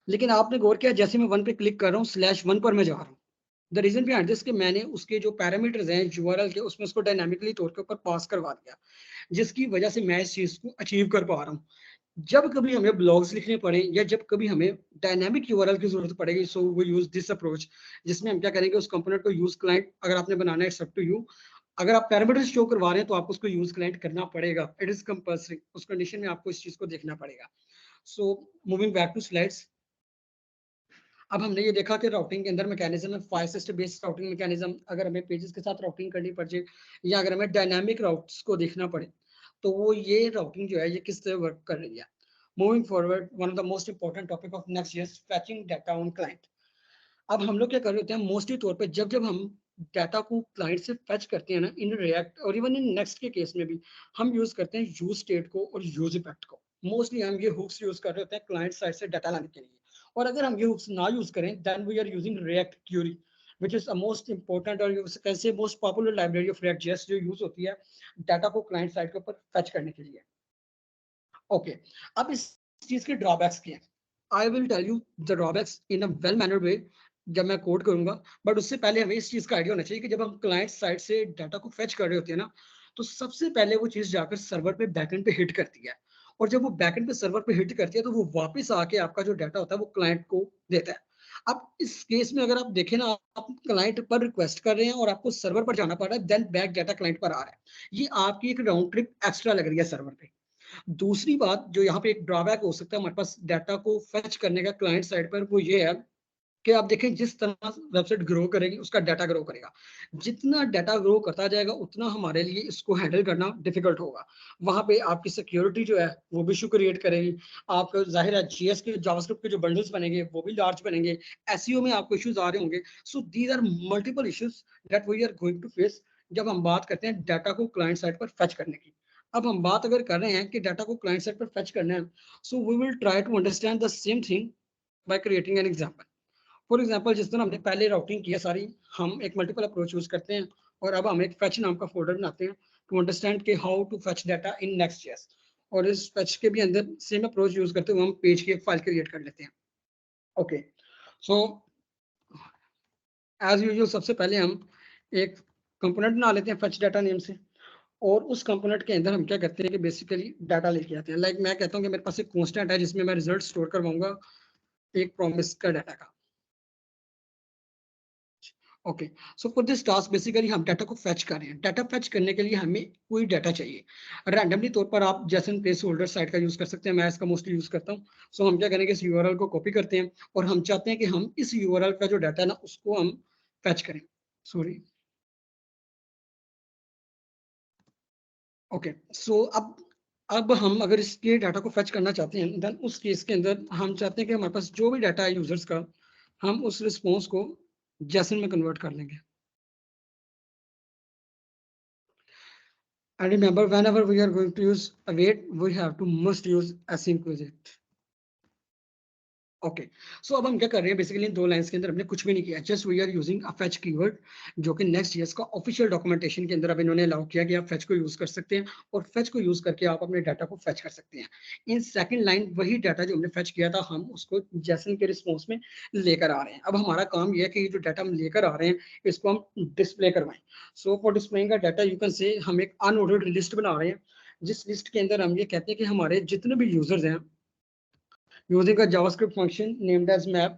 लेकिन आपने गौर किया जैसे मैं 1 पे क्लिक कर रहा हूँ /1 पर मैं जा रहा हूँ। द रीजन बिहाइंड दिस कि मैंने उसके जो पैरामीटर्स हैं यूआरएल के, उसमें उसको डायनामिकली तौर के ऊपर पास करवा दिया, जिसकी वजह से मैं इस चीज को अचीव कर पा रहा हूँ। जब कभी हमें ब्लॉग्स लिखने पड़े या जब कभी हमें डायनामिक यूआरएल की जरूरत पड़ेगी, so we use this approach, जिसमें हम क्या करेंगे, उस कंपोनेंट को यूज क्लाइंट अगर आपने बनाना है, इट्स अप टू यू। अगर आप पैरामीटर्स शो करवा रहे हैं तो आपको उसको यूज क्लाइंट करना पड़ेगा, इट इज कंपल्सरी। उस कंडीशन में आपको इस चीज को देखना पड़ेगा। So moving back to slides, अब हमने ये देखा कि राउटिंग के अंदर मैकेनिज्म है, file system based routing mechanism. अगर हमें पेजेस के साथ राउटिंग करनी पड़े या अगर हमें डायनामिक राउट्स को देखना पड़े, तो वो ये राउटिंग जो है ये किस तरह वर्क कर रही है। Moving forward, one of the most important topic of next year, फैचिंग data on client. अब हम लोग क्या कर रहे होते हैं मोस्टली तौर पे, जब जब हम डाटा को क्लाइंट से फेच करते हैं ना, इन रिएक्ट और इवन इन नेक्स्ट के केस में भी हम यूज करते हैं यूज स्टेट को और यूज इफेक्ट को। मोस्टली हम ये हुक्स यूज कर रहे होते हैं क्लाइंट साइड से डाटा लाने के लिए, और अगर हम ये हुक्स ना यूज करें then we are using React query, which is a most important और can say most popular library of React.js जो यूज होती है डाटा को क्लाइंट साइड के ऊपर फेच करने के लिए। ओके, अब इस चीज के ड्रॉबैक्स क्या हैं? I will tell you the drawbacks in a well mannered way जब मैं कोड करूंगा, बट उससे पहले हमें इस चीज का आइडिया होना चाहिए कि जब हम क्लाइंट साइड से डाटा को फेच कर रहे होते हैं ना, तो सबसे पहले वो चीज जाकर सर्वर पे बैकएंड पे हिट करती है, और जब वो बैकएंड पे सर्वर पे हिट करती है तो वो वापस आके आपका जो डाटा होता है वो क्लाइंट को देता है। अब इस केस में अगर आप देखें ना, आप क्लाइंट पर रिक्वेस्ट कर रहे हैं और आपको सर्वर पर जाना पड़ रहा है, देन बैक डाटा क्लाइंट पर आ रहा है। ये आपकी एक राउंड ट्रिप एक्स्ट्रा लग रही है सर्वर पे। दूसरी बात जो यहाँ पे एक ड्रॉबैक हो सकता है हमारे पास डाटा को फेच करने का क्लाइंट साइड पर, वो ये है कि आप देखें जिस तरह वेबसाइट ग्रो करेगी उसका डाटा ग्रो करेगा। जितना डाटा ग्रो करता जाएगा उतना हमारे लिए इसको हैंडल करना डिफिकल्ट होगा। वहां पे आपकी सिक्योरिटी जो है वो भी इशू क्रिएट करेगी। आपको जाहिर है जीएस के जावास्क्रिप्ट के जो बंडल्स बनेंगे वो भी लार्ज बनेंगे, एसईओ में आपको इश्यूज आ रहे होंगे। So these are multiple issues that we are going to face जब हम बात करते हैं डाटा को क्लाइंट साइड पर फेच करने की। अब हम बात अगर कर रहे हैं कि डाटा को क्लाइंट साइड पर फेच करना है, so we will try to understand the same thing by creating an example. For example, जिस तरह हमने पहले राउटिंग किया सारी, हम एक मल्टीपल अप्रोच यूज करते हैं, और अब हम एक फेच नाम का फोल्डर बनाते हैं टू अंडरस्टैंड के how to fetch data in Next.js. और इस फेच के भी अंदर सेम अप्रोच यूज करते हुए हम पेज की एक फाइल क्रिएट कर लेते हैं। ओके, सो एज यूजुअल सबसे पहले हम एक कंपोनेंट बना लेते हैं फेच डाटा नेम से, और उस कंपोनेंट के अंदर हम क्या करते हैं कि बेसिकली डाटा लेके आते हैं। लाइक मैं कहता हूँ कि मेरे पास एक कांस्टेंट है जिसमें मैं रिजल्ट स्टोर करवाऊंगा एक प्रॉमिस का डाटा का। Okay, so for this task basically हम डाटा को फेच कर रहे हैं। डाटा फेच करने के लिए हमें कोई डाटा चाहिए। रैंडमली तौर पर आप जैसन प्लेस होल्डर साइट का यूज कर सकते हैं, मैं इसका मोस्टली यूज करता हूँ। सो हम क्या करेंगे, इस यूआरएल को कॉपी करते हैं और हम चाहते हैं कि हम इस यूआरएल का जो डाटा है ना उसको हम फेच करें। सॉरी, ओके, सो अब हम अगर इसके डाटा को फेच करना चाहते हैं, देन उस केस के अंदर हम चाहते हैं कि हमारे पास जो भी डाटा है यूजर्स का, हम उस रिस्पॉन्स को जेसन में कन्वर्ट कर लेंगे। And remember, whenever we are going to use await, we have to must use async widget. Okay, so अब हम क्या कर रहे हैं, बेसिकली इन दो लाइंस के अंदर हमने कुछ भी नहीं किया, just we are using a fetch keyword, जो कि नेक्स्ट.js का ऑफिशियल डॉक्यूमेंटेशन के अंदर अब इन्होंने अलाउ किया कि आप फेच को यूज कर सकते हैं, और फेच को यूज करके आप अपने डाटा को फेच कर सकते हैं। इन सेकंड लाइन वही डाटा जो हमने फेच किया था, हम उसको जेसन के रिस्पॉन्स में लेकर आ रहे हैं। अब हमारा काम यह है कि जो डाटा हम लेकर आ रहे हैं इसको हम डिस्प्ले करवाएं। सो फॉर डिस्प्लेइंग का डाटा यू कैन से हम एक अनऑर्डर्ड लिस्ट बना रहे हैं, जिस लिस्ट के अंदर हम ये कहते हैं कि हमारे जितने भी यूजर्स हैं, यूजिंग का JavaScript function named as map,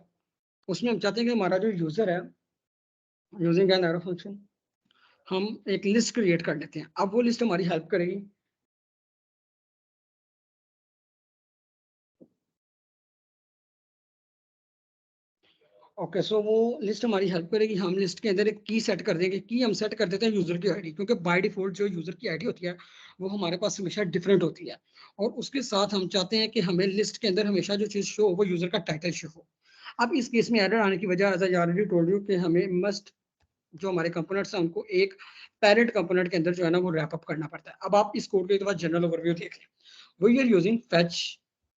उसमें हम चाहते हैं कि हमारा जो यूजर है, यूजिंग एन एरो फंक्शन, हम एक लिस्ट क्रिएट कर लेते हैं। अब वो लिस्ट हमारी हेल्प करेगी, ओके, सो वो लिस्ट हमारी हेल्प करेगी। हम लिस्ट के अंदर एक की सेट कर देंगे। की हम सेट कर देते हैं यूजर की आईडी, क्योंकि बाय डिफॉल्ट जो यूजर की आईडी होती है वो हमारे पास हमेशा डिफरेंट होती है, और उसके साथ हम चाहते हैं कि हमें लिस्ट के अंदर हमेशा जो चीज शो हो वो यूजर का टाइटल शो हो। अब इस केस में एरर आने की वजह, as I already told you, कि हमें मस्ट जो हमारे कंपोनेंट्स हैं उनको एक पैरेंट कंपोनेंट के अंदर जो है ना वो रैप अप करना पड़ता है। अब आप इस कोड के बाद जनरल ओवरव्यू देख लें। We are using fetch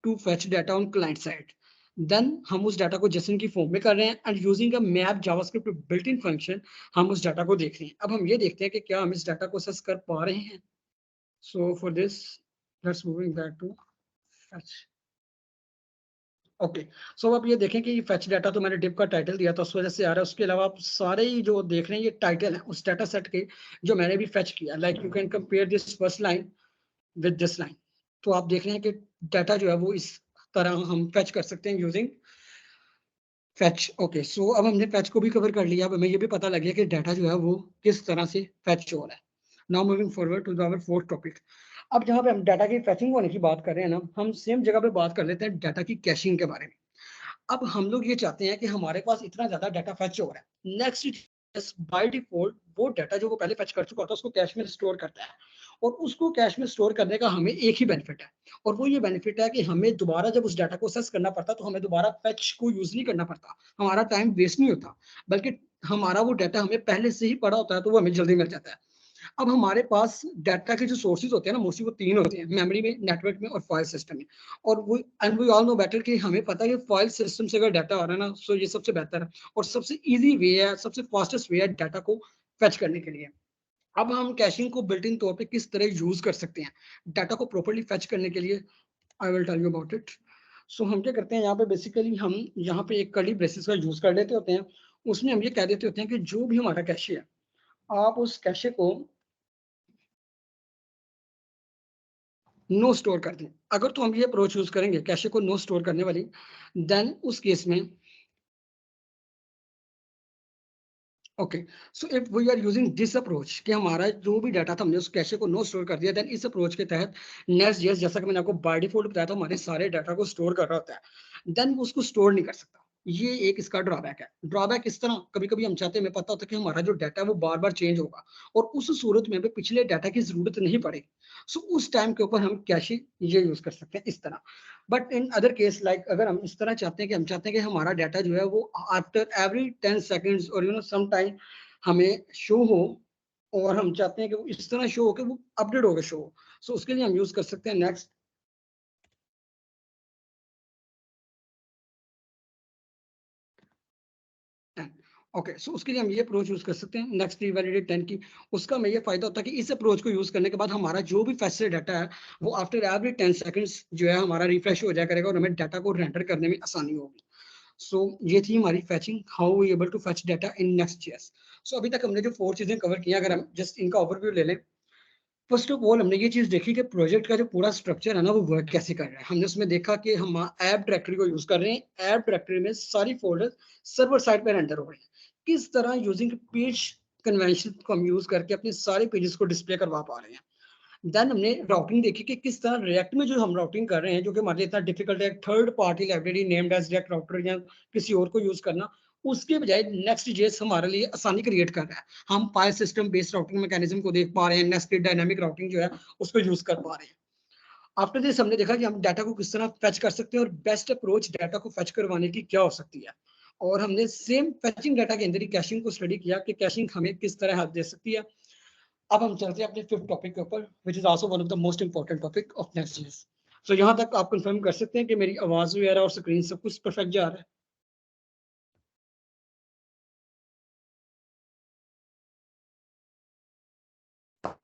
to fetch data on client side, then हम उस डाटा को जेसन की फॉर्म में कर रहे हैं, and using a map JavaScript built in function हम उस डाटा को देख रहे हैं। अब हम ये देखते हैं कि क्या हम इस डाटा को एक्सेस कर पा रहे हैं। So for this let's moving back to fetch. Okay, so आप ये देखें कि ये फेच डाटा तो मैंने डिप का टाइटल दिया था उस वजह से आ रहा है। उसके अलावा आप सारे ही जो देख रहे हैं ये टाइटल है उस डाटा सेट के जो मैंने भी फेच किया। Like you can compare this first line with this line. तो आप देख रहे हैं कि डाटा जो है वो इस तरह हम फेच कर सकते हैं यूजिंग फेच। ओके, सो अब हमने फेच को भी कवर कर लिया। अब हमें ये भी पता लग गया कि डाटा जो है वो किस तरह से फेच हो रहा है। Now moving forward to our fourth topic. अब जहाँ पे हम डाटा की फेचिंग होने की बात कर रहे हैं ना, हम सेम जगह पे बात कर लेते हैं डाटा की कैशिंग के बारे में। अब हम लोग ये चाहते हैं कि हमारे पास इतना ज्यादा डाटा फेच हो रहा है, नेक्स्ट बाय डिफॉल्ट वो डाटा जो वो पहले फेच कर चुका होता है उसको कैश में स्टोर करता है, और उसको कैश में स्टोर करने का हमें एक ही बेनिफिट है, और वो ये बेनिफिट है कि हमें दोबारा जब उस डाटा को एक्सेस करना पड़ता तो हमें दोबारा फेच को यूज नहीं करना पड़ता, हमारा टाइम वेस्ट नहीं होता, बल्कि हमारा वो डाटा हमें पहले से ही पड़ा होता है तो वो हमें जल्दी मिल जाता है। अब हमारे पास डाटा के जो सोर्सेज होते हैं ना, मोस्टली वो तीन होते हैं, मेमोरी में, नेटवर्क में और फाइल सिस्टम में। और वो and we all know better कि हमें पता है कि फाइल सिस्टम से अगर डाटा आ रहा है ना, सो ये सबसे बेहतर है और सबसे इजी वे है, सबसे फास्टेस्ट वे है डाटा को फेच करने के लिए। अब हम कैशिंग को बिल्ट इन तौर पे किस तरह यूज कर सकते हैं डाटा को प्रॉपर्ली फेच करने के लिए, I will tell you about it. So हम क्या करते हैं यहाँ पे, बेसिकली हम यहाँ पे एक कर्ली ब्रेसेस का यूज कर लेते होते हैं। उसमें हम ये कह देते होते हैं कि जो भी हमारा कैशे है, आप उस कैशे को नो स्टोर कर दें। अगर तो हम ये अप्रोच यूज करेंगे कैशे को नो स्टोर करने वाली, देन उस केस में okay, so if we are using this approach कि हमारा जो भी डाटा था हमने उस कैशे को नो स्टोर कर दिया, देन इस अप्रोच के तहत नेक्स्ट.js, जैसा कि मैंने आपको बाय डिफॉल्ट बताया था, हमारे सारे डाटा को स्टोर कर रहा होता है, देन वो उसको स्टोर नहीं कर सकता। ये एक इसका ड्रॉबैक है। ड्रॉबैक इस तरह, कभी कभी हम चाहते हैं, हमें पता होता है कि हमारा जो डाटा है वो बार बार चेंज होगा, और उस सूरत में भी पिछले डाटा की जरूरत नहीं पड़ेगी। सो उस टाइम के ऊपर हम कैशे ये यूज कर सकते हैं इस तरह। But in other case, like अगर हम इस तरह चाहते हैं कि हम चाहते हैं कि हमारा डाटा जो है वो आफ्टर एवरी 10 सेकेंड्स और सम टाइम हमें शो हो, और हम चाहते हैं कि वो इस तरह शो हो कि वो अपडेट होकर शो हो, सो उसके लिए हम यूज कर सकते हैं नेक्स्ट। ओके, सो उसके लिए हम ये अप्रोच यूज कर सकते हैं नेक्स्ट वैलिडेट 10 की। उसका हमें ये फायदा होता है कि इस अप्रोच को यूज करने के बाद हमारा जो भी फैसिलिटी डाटा है वो आफ्टर एवरी 10 सेकंड्स जो है हमारा रिफ्रेश हो जाया करेगा, और हमें डाटा को रेंडर करने में आसानी होगी। सो ये थी हमारी fetching, how we able to fetch data in Next.js. So अभी तक हमने जो 4 चीजें कवर की, अगर हम जस्ट इनका ओवरव्यू ले लें. फर्स्ट ऑफ ऑल हमने ये चीज देखी कि प्रोजेक्ट का जो पूरा स्ट्रक्चर है ना वो वर्क कैसे कर रहा है. हमने उसमें देखा कि हम ऐप डायरेक्टरी को यूज कर रहे हैं. ऐप डायरेक्टरी में सारी फोल्डर सर्वर साइड पे रेंडर हो रहे हैं. किस तरह यूजिंग पेज कन्वेंशन को हम यूज करके अपने सारे पेजेस को डिस्प्ले करवा पा रहे हैं. देन हमने राउटिंग देखी कि किस तरह रिएक्ट में जो हम राउटिंग कर रहे हैं, जो कि हमारे लिए इतना डिफिकल्ट है, third party library named as React router या किसी और को यूज करना, उसके बजाय नेक्स्ट.js हमारे लिए आसानी क्रिएट कर रहा है. हम file system based routing mechanism को देख पा रहे हैं, नेस्टेड डायनामिक राउटिंग जो है उसको यूज कर पा रहे हैं. आफ्टर दिस हमने देखा कि हम डाटा को किस तरह फेच कर सकते हैं और बेस्ट अप्रोच डाटा को फेच करवाने की क्या हो सकती है. और हमने सेम फेचिंग डाटा के अंदर ही कैशिंग को स्टडी किया कि कैशिंग हमें किस तरह हेल्प दे सकती है. अब हम चलते हैं अपने फिफ्थ टॉपिक के ऊपर, which is also one of the most important topic of Next.js. So यहाँ तक आप कंफर्म कर सकते हैं कि मेरी आवाज वगैरह और स्क्रीन सब कुछ परफेक्ट जा रहा है.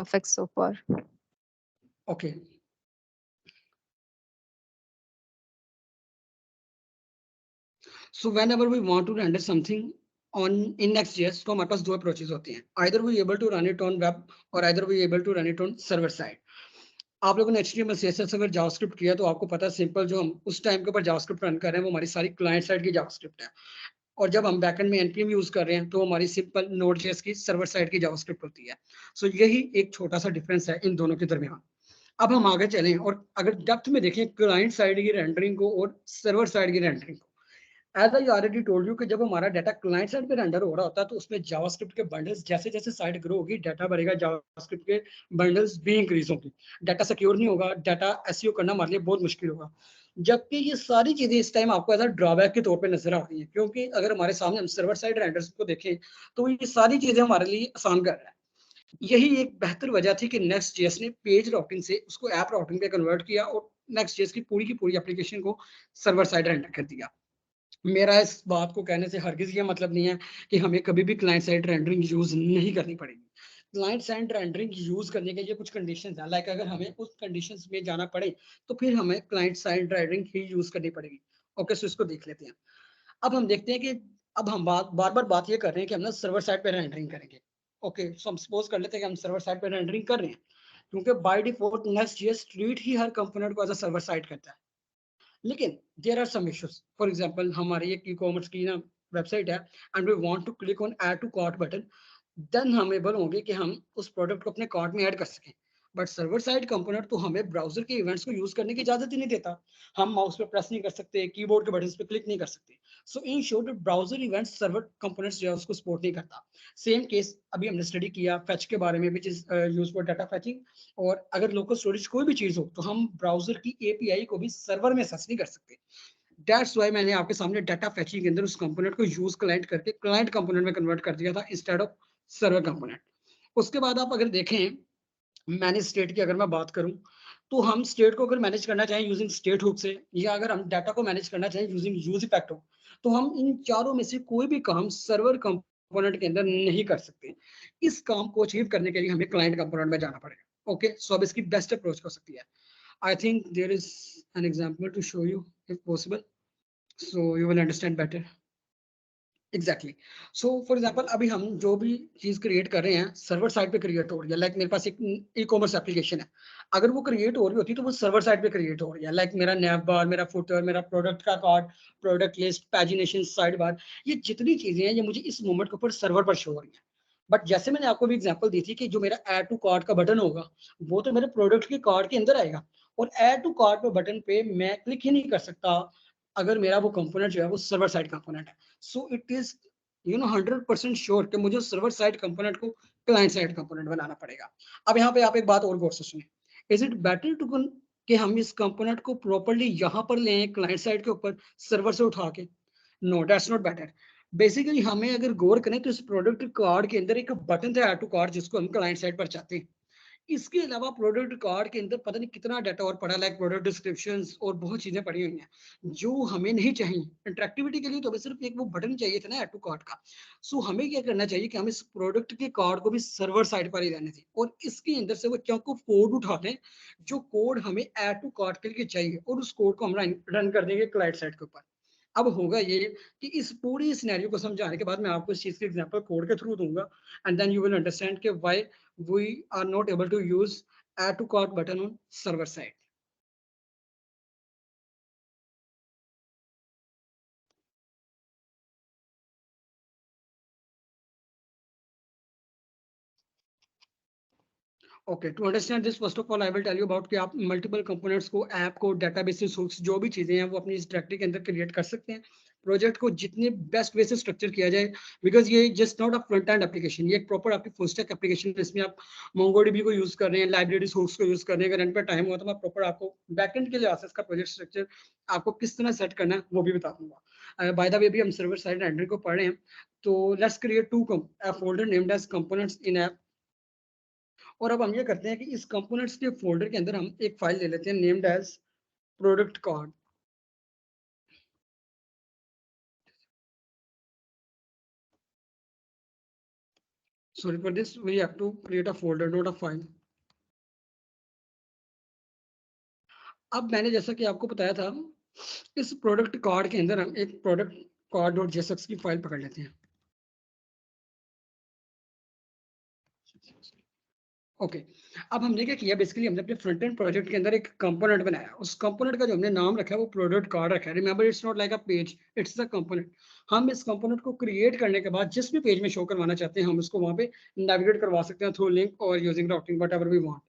Perfect so far. Okay. So whenever we want to render something on in next.js, तो हमारे पास दो अप्रोचेस होती हैं. either we able to run it on web or either we able to run it on server side. आप लोगों ने HTML CSS अगर जावास्क्रिप्ट किया तो आपको पता है सिंपल जो हम उस टाइम के ऊपर जावास्क्रिप्ट रन कर रहे हैं वो हमारी सारी क्लाइंट साइड की जावास्क्रिप्ट है. और जब हम बैकएंड में npm यूज कर रहे हैं तो हमारी सिंपल नोड.js की सर्वर साइड की जावास्क्रिप्ट होती है. सो यही एक छोटा सा डिफरेंस है इन दोनों के दरमियान. अब हम आगे चलें और अगर डेप्थ में देखें क्लाइंट साइड की रेंडरिंग को और सर्वर साइड की रेंडरिंग को. As I already told you कि जब हमारा डाटा क्लाइंट साइड पे रेंडर हो रहा होता है तो उसमें जावास्क्रिप्ट के बंडल्स जैसे जैसे साइड ग्रो होगी डाटा बढ़ेगा, जावास्क्रिप्ट के बंडल्स भी इंक्रीज होंगे. डाटा सिक्योर नहीं होगा, डाटा एसईओ करना हमारे लिए बहुत मुश्किल होगा. जबकि ये सारी चीजें इस टाइम आपको एज अ ड्रॉबैक के तौर पे नजर आ रही हैं, क्योंकि अगर हमारे सामने हम सर्वर साइड रेंडर्स को देखें तो ये सारी चीजें हमारे लिए आसान कर रहा है. यही एक बेहतर वजह थी कि नेक्स्ट.js ने पेज राउटिंग से उसको ऐप राउटिंग पे कन्वर्ट किया और नेक्स्ट.js की पूरी एप्लीकेशन को सर्वर साइड रेंडर कर दिया. मेरा इस बात को कहने से हरगिज ये मतलब नहीं है कि हमें कभी भी क्लाइंट साइड रेंडरिंग यूज नहीं करनी पड़ेगी. क्लाइंट साइड रेंडरिंग यूज करने के लिए कुछ कंडीशंस हैं. लाइक अगर हमें उस कंडीशंस में जाना पड़े तो फिर हमें क्लाइंट साइड रेंडरिंग ही यूज करनी पड़ेगी. ओके, सो इसको देख लेते हैं. अब हम देखते हैं कि अब हम बार बार बात ये कर रहे हैं कि हम ना सर्वर साइड पे रेंडरिंग करेंगे. ओके, सो हम सपोज कर लेते हैं कि हम सर्वर साइड पे रेंडरिंग कर रहे हैं, क्योंकि बाय डिफॉल्ट नेक्स्ट.js ट्रीट ही हर कंपोनेंट को एज अ सर्वर साइड करता है. लेकिन there are some issues. For example हमारी एक ई कॉमर्स की ना वेबसाइट है and we want to click on add to cart button, then हम एबल होंगे कि हम उस प्रोडक्ट को अपने कार्ट में ऐड कर सकें. बट सर्वर साइड कंपोनेंट तो हमें ब्राउजर के इवेंट्स को यूज करने की इजाजत ही नहीं देता. हम माउस पे प्रेस नहीं कर सकते, कीबोर्ड के बटन्स पे क्लिक नहीं कर सकते. So in short browser events server components जो है उसको सपोर्ट नहीं करता. सेम केस अभी हमने स्टडी किया फैच के बारे में, which is use for data फैचिंग. और अगर लोकल स्टोरेज कोई भी चीज हो तो हम ब्राउजर की एपीआई को भी सर्वर में एक्सेस नहीं कर सकते. दैट्स व्हाई मैंने आपके सामने डाटा फैचिंग के अंदर उस कंपोनेंट को यूज क्लाइंट करके क्लाइंट कंपोनेंट में कन्वर्ट कर दिया था इंस्टेड ऑफ सर्वर कंपोनेंट. उसके बाद आप अगर देखें मैनेज स्टेट की अगर मैं बात करूं तो हम स्टेट को अगर मैनेज करना चाहें यूजिंग स्टेट हुक से, या अगर हम डाटा को मैनेज करना चाहें यूजिंग यूज इफेक्ट, तो हम इन चारों में से कोई भी काम सर्वर कंपोनेंट के अंदर नहीं कर सकते. इस काम को अचीव करने के लिए हमें क्लाइंट कंपोनेंट में जाना पड़ेगा. ओके, सो अब इसकी बेस्ट अप्रोच हो सकती है. I think there is an example to show you if possible, so you will understand better. Exactly. So for example अभी हम जो भी चीज क्रिएट कर रहे हैं सर्वर साइड पे क्रिएट हो रही है. लाइक मेरे पास एक ई कॉमर्स एप्लीकेशन है, अगर वो क्रिएट हो रही होती तो वो सर्वर साइड पे क्रिएट हो रही है. लाइक मेरा नैव बार, मेरा फुटर, मेरा प्रोडक्ट का card, product list, pagination, side bar, ये जितनी चीजें हैं ये मुझे इस मोमेंट के ऊपर सर्वर पर शो हो रही है. बट जैसे मैंने आपको भी एग्जांपल दी थी कि जो मेरा ऐड टू कार्ट का बटन होगा वो तो मेरे प्रोडक्ट के कार्ट के अंदर आएगा, और ऐड टू कार्ट पे बटन पे मैं क्लिक ही नहीं कर सकता अगर मेरा वो कंपोनेंट जो है वो सर्वर साइड कंपोनेंट है. सो इट इज 100% श्योर कि मुझे सर्वर साइड कंपोनेंट को क्लाइंट साइड कंपोनेंट बनाना पड़ेगा. अब यहाँ पे आप एक बात और गौर से सुनिए. इज इट बेटर टू कि हम इस कंपोनेंट को प्रॉपर्ली यहाँ पर लें क्लाइंट साइड के ऊपर सर्वर से उठा के? No, that's not better. Basically हमें अगर गौर करें तो इस प्रोडक्ट कार्ड के अंदर एक बटन था ऐड टू कार्ड जिसको हम क्लाइंट साइड पर चाहते हैं. इसके अलावा प्रोडक्ट कार्ड के अंदर पता नहीं कितना डाटा और पड़ा, लाइक प्रोडक्ट डिस्क्रिप्शंस और बहुत चीजें पड़ी हुई हैं जो हमें नहीं चाहिए. इंटरेक्टिविटी के लिए तो हमें सिर्फ एक वो बटन चाहिए था ना ऐड टू कार्ड का. सो हमें क्या करना चाहिए कि हम इस प्रोडक्ट के कार्ड को भी सर्वर साइड पर ही रहने दें और इसके अंदर से वो चंक ऑफ कोड उठा लें जो कोड हमें ऐड टू कार्ड के लिए चाहिए, और उस कोड को हम रन कर देंगे क्लाइंट साइड के ऊपर. अब होगा ये कि इस पूरी सिनेरियो को समझाने के बाद मैं आपको इस चीज के एग्जांपल कोड के थ्रू दूंगा and then you will understand कि why we are not able to use add to cart button on server side. Okay, to understand this first of all I will tell you about कि आप मल्टीपल कंपोनेंट्स को, ऐप को, डेटाबेसेस, हुक्स, जो भी चीजें हैं वो अपनी इस डायरेक्टरी के अंदर क्रिएट कर सकते हैं. प्रोजेक्ट को जितने बेस्ट वे से स्ट्रक्चर किया जाए, बिकॉज ये just not a front end application, ये एक प्रॉपर आपकी फुल स्टैक एप्लीकेशन है. इसमें आप मोंगोडीबी को यूज कर रहे हैं, लाइब्रेरीज हुक्स को यूज कर रहे हैं. अगर एंड पे टाइम हुआ तो मैं प्रॉपर आपको बैकएंड के लिए इसका प्रोजेक्ट स्ट्रक्चर आपको किस तरह सेट करना है वो भी बता दूंगा. बाय द वे भी हम सर्वर साइड रेंडरिंग को पढ़ रहे हैं, तो let's create two folder named as components in app. और अब हम ये करते हैं कि इस कंपोनेंट्स के फोल्डर के अंदर हम एक फाइल ले लेते हैं named as product card. Sorry for this, we have to create a folder, not a file. अब मैंने जैसा कि आपको बताया था, इस प्रोडक्ट कार्ड के अंदर हम एक प्रोडक्ट कार्ड डॉट जेएसएक्स की फाइल पकड़ लेते हैं. ओके, अब हमने क्या किया, बेसिकली हमने अपने फ्रंट एंड प्रोजेक्ट के अंदर एक कंपोनेंट बनाया. उस कंपोनेंट का जो हमने नाम रखा है वो प्रोडक्ट कार्ड रखा है. Remember, it's not like a page, it's a component. हम इस कंपोनेंट को क्रिएट करने के बाद जिस भी पेज में शो करवाना चाहते हैं हम उसको वहां पे नेविगेट करवा सकते हैं थ्रू लिंक और using routing, whatever we want.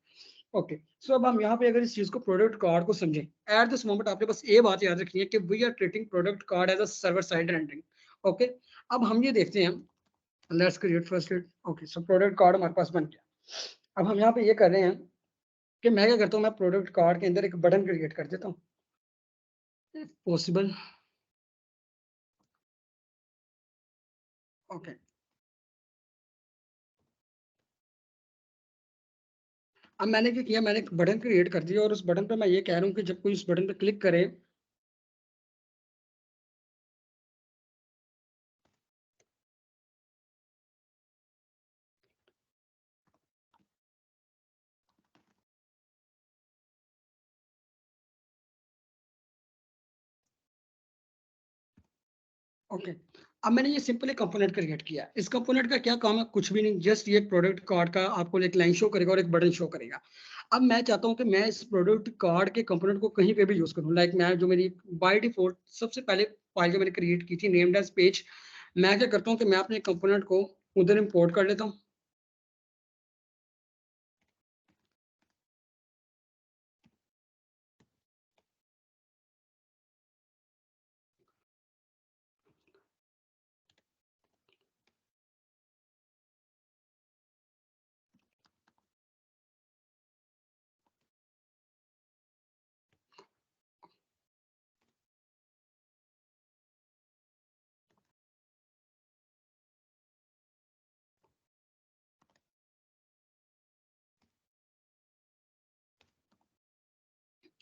Okay, so अब हम यहाँ पे अगर इस चीज को प्रोडक्ट कार्ड को समझें, एट दिस मोमेंट आपने बस ये बात याद रखनी है कि we are treating product card as a server side rendering. Okay, अब हम ये देखते हैं, let's create first it. Okay, so product card हमारे पास बन गया. अब हम यहाँ पे ये कर रहे हैं कि मैं क्या करता हूँ, मैं प्रोडक्ट कार्ड के अंदर एक बटन क्रिएट कर देता हूँ, पॉसिबल. ओके, अब मैंने क्या किया, मैंने एक बटन क्रिएट कर दिया और उस बटन पे मैं ये कह रहा हूँ कि जब कोई इस बटन पे क्लिक करे ओके. अब मैंने ये सिंपल एक कंपोनेंट क्रिएट किया. इस कंपोनेंट का क्या काम है, कुछ भी नहीं, जस्ट ये प्रोडक्ट कार्ड का आपको एक लाइन शो करेगा और एक बटन शो करेगा. अब मैं चाहता हूं कि मैं इस प्रोडक्ट कार्ड के कंपोनेंट को कहीं पे भी यूज करूं. लाइक मैं जो मेरी बाय डिफॉल्ट सबसे पहले फाइल जो मैंने क्रिएट की थी नेम्ड एज पेज, मैं क्या करता हूँ कि मैं अपने कंपोनेंट को उधर इंपोर्ट कर लेता हूँ.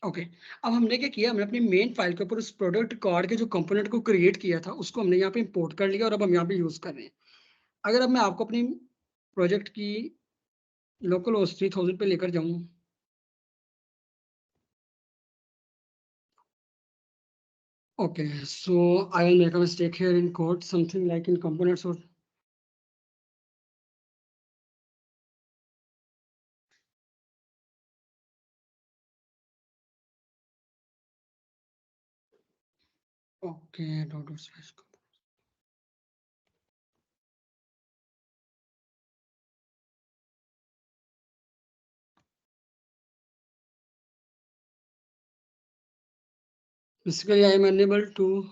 ओके, अब हमने क्या किया, हमने अपनी मेन फाइल के ऊपर उस प्रोडक्ट कार्ड के जो कंपोनेंट को क्रिएट किया था उसको हमने यहाँ पे इंपोर्ट कर लिया और अब हम यहाँ पे यूज कर रहे हैं. अगर अब मैं आपको अपनी प्रोजेक्ट की लोकल होस्ट 3000 पे लेकर जाऊं. Okay, so I will make a mistake here in code, something like in components or okay, dot slash. Basically, I am unable to.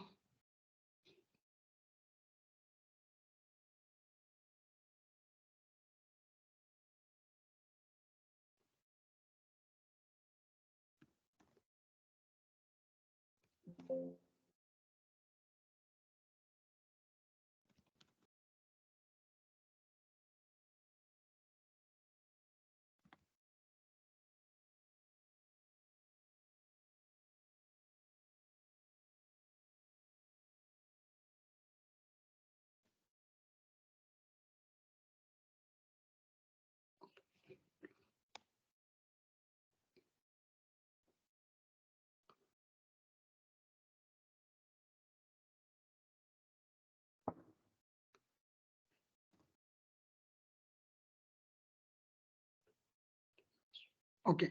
Okay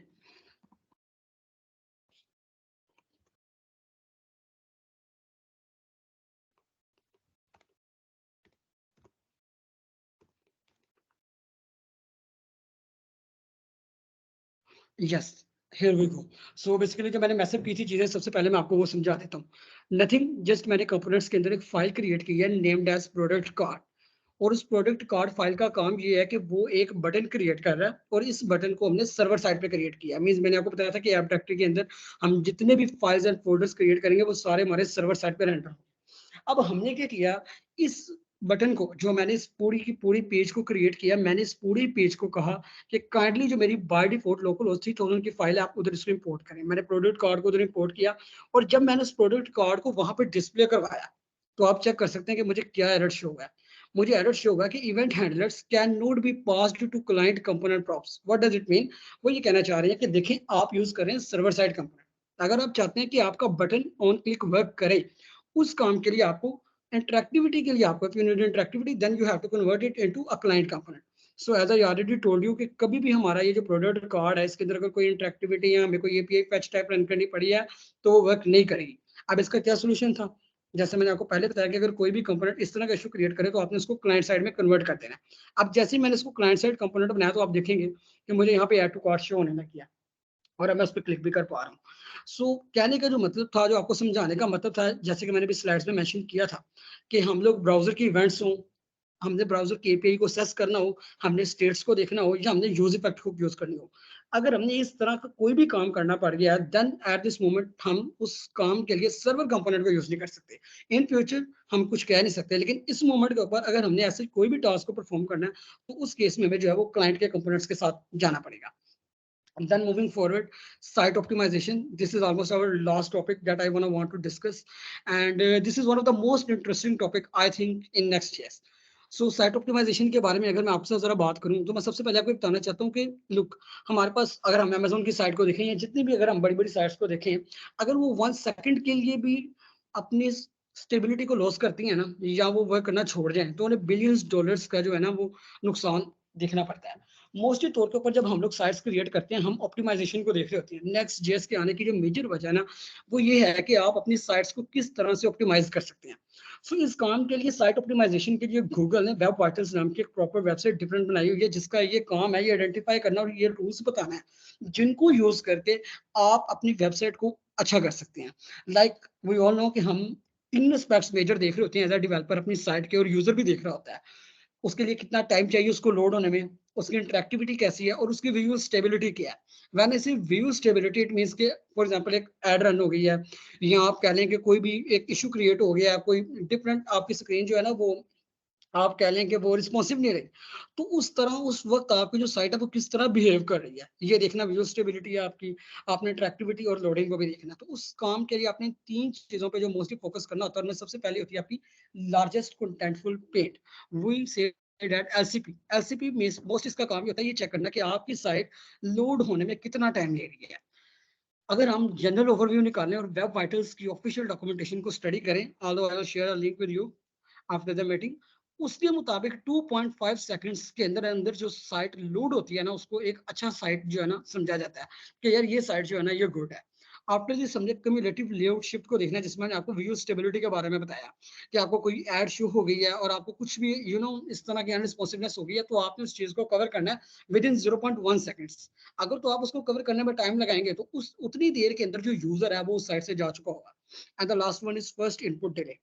yes, here we go. So basically जो मैंने मैसेज की थी चीजें, सबसे पहले मैं आपको वो समझा देता हूँ। नथिंग, जस्ट मैंने कंपोनेंट्स के अंदर एक फाइल क्रिएट की है नेम्ड एज प्रोडक्ट कार्ड। और उस प्रोडक्ट कार्ड फाइल का काम ये है कि वो एक बटन क्रिएट कर रहा है, और इस बटन को हमने सर्वर साइड पे क्रिएट किया। मींस मैंने आपको बताया था कि ऐप डायरेक्टरी के अंदर हम जितने भी फाइल्स एंड फोल्डर्स क्रिएट करेंगे वो सारे हमारे सर्वर साइड पे रेंडर होंगे। अब हमने क्या किया, इस बटन को, जो मैंने इस पूरी की पूरी पेज को क्रिएट किया, मैंने इस पूरी पेज को कहा कि काइंडली जो मेरी बाय डिफॉल्ट लोकल होस्ट 3000 की फाइल है आप उधर इसको इंपोर्ट करें। मैंने प्रोडक्ट कार्ड को उधर इंपोर्ट किया, और जब मैंने उस प्रोडक्ट कार्ड को वहां पर डिस्प्ले करवाया, तो आप चेक कर सकते हैं कि मुझे क्या एरर शो हुआ है। मुझे एरर शो होगा कि event handlers can not be passed to client component props. What does it mean? वो ये कहना चाह रहे हैं कि देखें, आप यूज कर रहे हैं सर्वर साइड कंपोनेंट। अगर आप चाहते हैं कि आपका बटन ऑन क्लिक वर्क करे, उस काम के लिए आपको इंटरेक्टिविटी के लिए आपको, if you need interactivity then you have to convert it into a client component. So as I already told you कि कभी भी हमारा ये जो प्रोडक्ट कार्ड है इसके अंदर अगर कोई इंटरेक्टिविटी या हमें कोई एपीआई फैच टाइप रन करनी पड़ी है तो वो वर्क नहीं करेगी। अब इसका क्या सोल्यूशन था? जैसे मैंने आपको पहले बताया कि अगर कोई भी कंपोनेंट इस तरह का इशू क्रिएट करे तो आपने उसको क्लाइंट साइड में कन्वर्ट कर देना है। अब जैसे ही मैंने इसको क्लाइंट साइड कंपोनेंट बनाया तो आप देखेंगे कि मुझे यहाँ पे ऐड टू कार्ट शो होने लग गया, और अब मैं उस पर क्लिक भी कर पा रहा हूँ। सो कहने का जो मतलब था, जो आपको समझाने का मतलब था, जैसे कि मैंने भी स्लाइड्स में मेंशन किया था कि हम लोग ब्राउजर की इवेंट्स हो, हमने ब्राउजर के एपीआई को सेस करना हो, हमने स्टेट्स को देखना हो, या हमने यूज इफेक्ट को यूज करनी हो, अगर हमने इस तरह का कोई भी काम करना पड़ गया, देन एट दिस मोमेंट हम उस काम के लिए सर्वर कंपोनेंट को यूज नहीं कर सकते। इन फ्यूचर हम कुछ कह नहीं सकते, लेकिन इस मोमेंट के ऊपर अगर हमने ऐसे कोई भी टास्क को परफॉर्म करना है तो उस केस में हमें जो है वो क्लाइंट के कंपोनेंट्स के साथ जाना पड़ेगा। And then moving forward, site optimization. This is almost our last topic that I want to discuss, and this is one of the most interesting topic I think in Next.js. So site optimization के बारे में अगर मैं आपसे जरा बात करूं तो मैं सबसे पहले आपको बताना चाहता हूं कि लुक, हमारे पास अगर हम Amazon की साइट को देखें या जितनी भी अगर हम बड़ी बड़ी साइट्स को देखें, अगर वो 1 सेकंड के लिए भी अपनी स्टेबिलिटी को लॉस करती हैं ना, या वो वर्क करना छोड़ जाएं, तो उन्हें बिलियंस डॉलर्स का जो है ना वो नुकसान देखना पड़ता है। मोस्टली तौर के ऊपर जब हम लोग साइट्स क्रिएट करते हैं, हम ऑप्टिमाइजेशन को देख रहे होते हैं। नेक्स्ट जेएस के आने की जो मेजर वजह है ना, वो ये है कि आप अपनी साइट्स को किस तरह से ऑप्टिमाइज कर सकते हैं। सो इस काम के लिए, साइट ऑप्टिमाइजेशन के लिए, गूगल ने वेब वाइटल्स नाम की एक प्रॉपर वेबसाइट डिफरेंट बनाई हुई है, जिसका ये काम है ये आइडेंटिफाई करना और ये रूल्स बताना है जिनको यूज करके आप अपनी वेबसाइट को अच्छा कर सकते हैं। लाइक वी ऑल नो कि हम 3 एस्पेक्ट्स मेजर देख रहे होते हैं एज अ डेवलपर अपनी साइट के, और यूजर भी देख रहा होता है उसके लिए कितना टाइम चाहिए उसको लोड होने में, उसकी इंटरेक्टिविटी कैसी है, और उसकी व्यू स्टेबिलिटी क्या है। व्हेन आई से व्यू स्टेबिलिटी, इट मींस के फॉर एग्जांपल एक एड रन हो गई है, या आप कह लें कि कोई भी एक इशू क्रिएट हो गया है, कोई डिफरेंट आपकी स्क्रीन जो है ना वो आप कह लें कि वो रिस्पॉन्सिव नहीं रही, तो उस तरह उस वक्त आपकी जो साइट है वो किस तरह बिहेव कर रही है, ये देखना। व्यू स्टेबिलिटी है आपकी, आपने इंटरेक्टिविटी और लोडिंग को भी देखना। तो उस काम के लिए आपने 3 चीजों पे जो मोस्टली फोकस करना होता है, उनमें सबसे पहले होती है आपकी largest contentful page. We say that LCP. LCP means most इसका काम ये होता है ये चेक करना कि आपकी साइट लोड होने में कितना टाइम ले रही है। अगर हम जनरल ओवरव्यू निकालें और वेब वाइटल्स की ऑफिशियल डॉक्यूमेंटेशन को स्टडी करें, although I will share a link with you after the meeting, उसके मुताबिक 2.5 सेकंड्स के अंदर अंदर जो साइट लोड होती है ना, उसको एक अच्छा साइट जो है ना समझा जाता है कि यार ये साइट जो है ना ये गुड है। आफ्टर दिस हमने कम्युलेटिव लेआउट शिफ्ट को देखना है, जिसमें मैंने आपको व्यू स्टेबिलिटी के बारे में बताया कि आपको कोई एड शो हो गई है और आपको कुछ भी इस तरह की अनरिस्पॉन्सिवनेस हो गई है, तो आपने उस चीज को कवर करना है विद इन 0.1 सेकंड्स। अगर तो आप उसको कवर करने में टाइम लगाएंगे तो उस उतनी देर के अंदर जो यूजर है वो उस साइट से जा चुका होगा। And the last one is first input delay.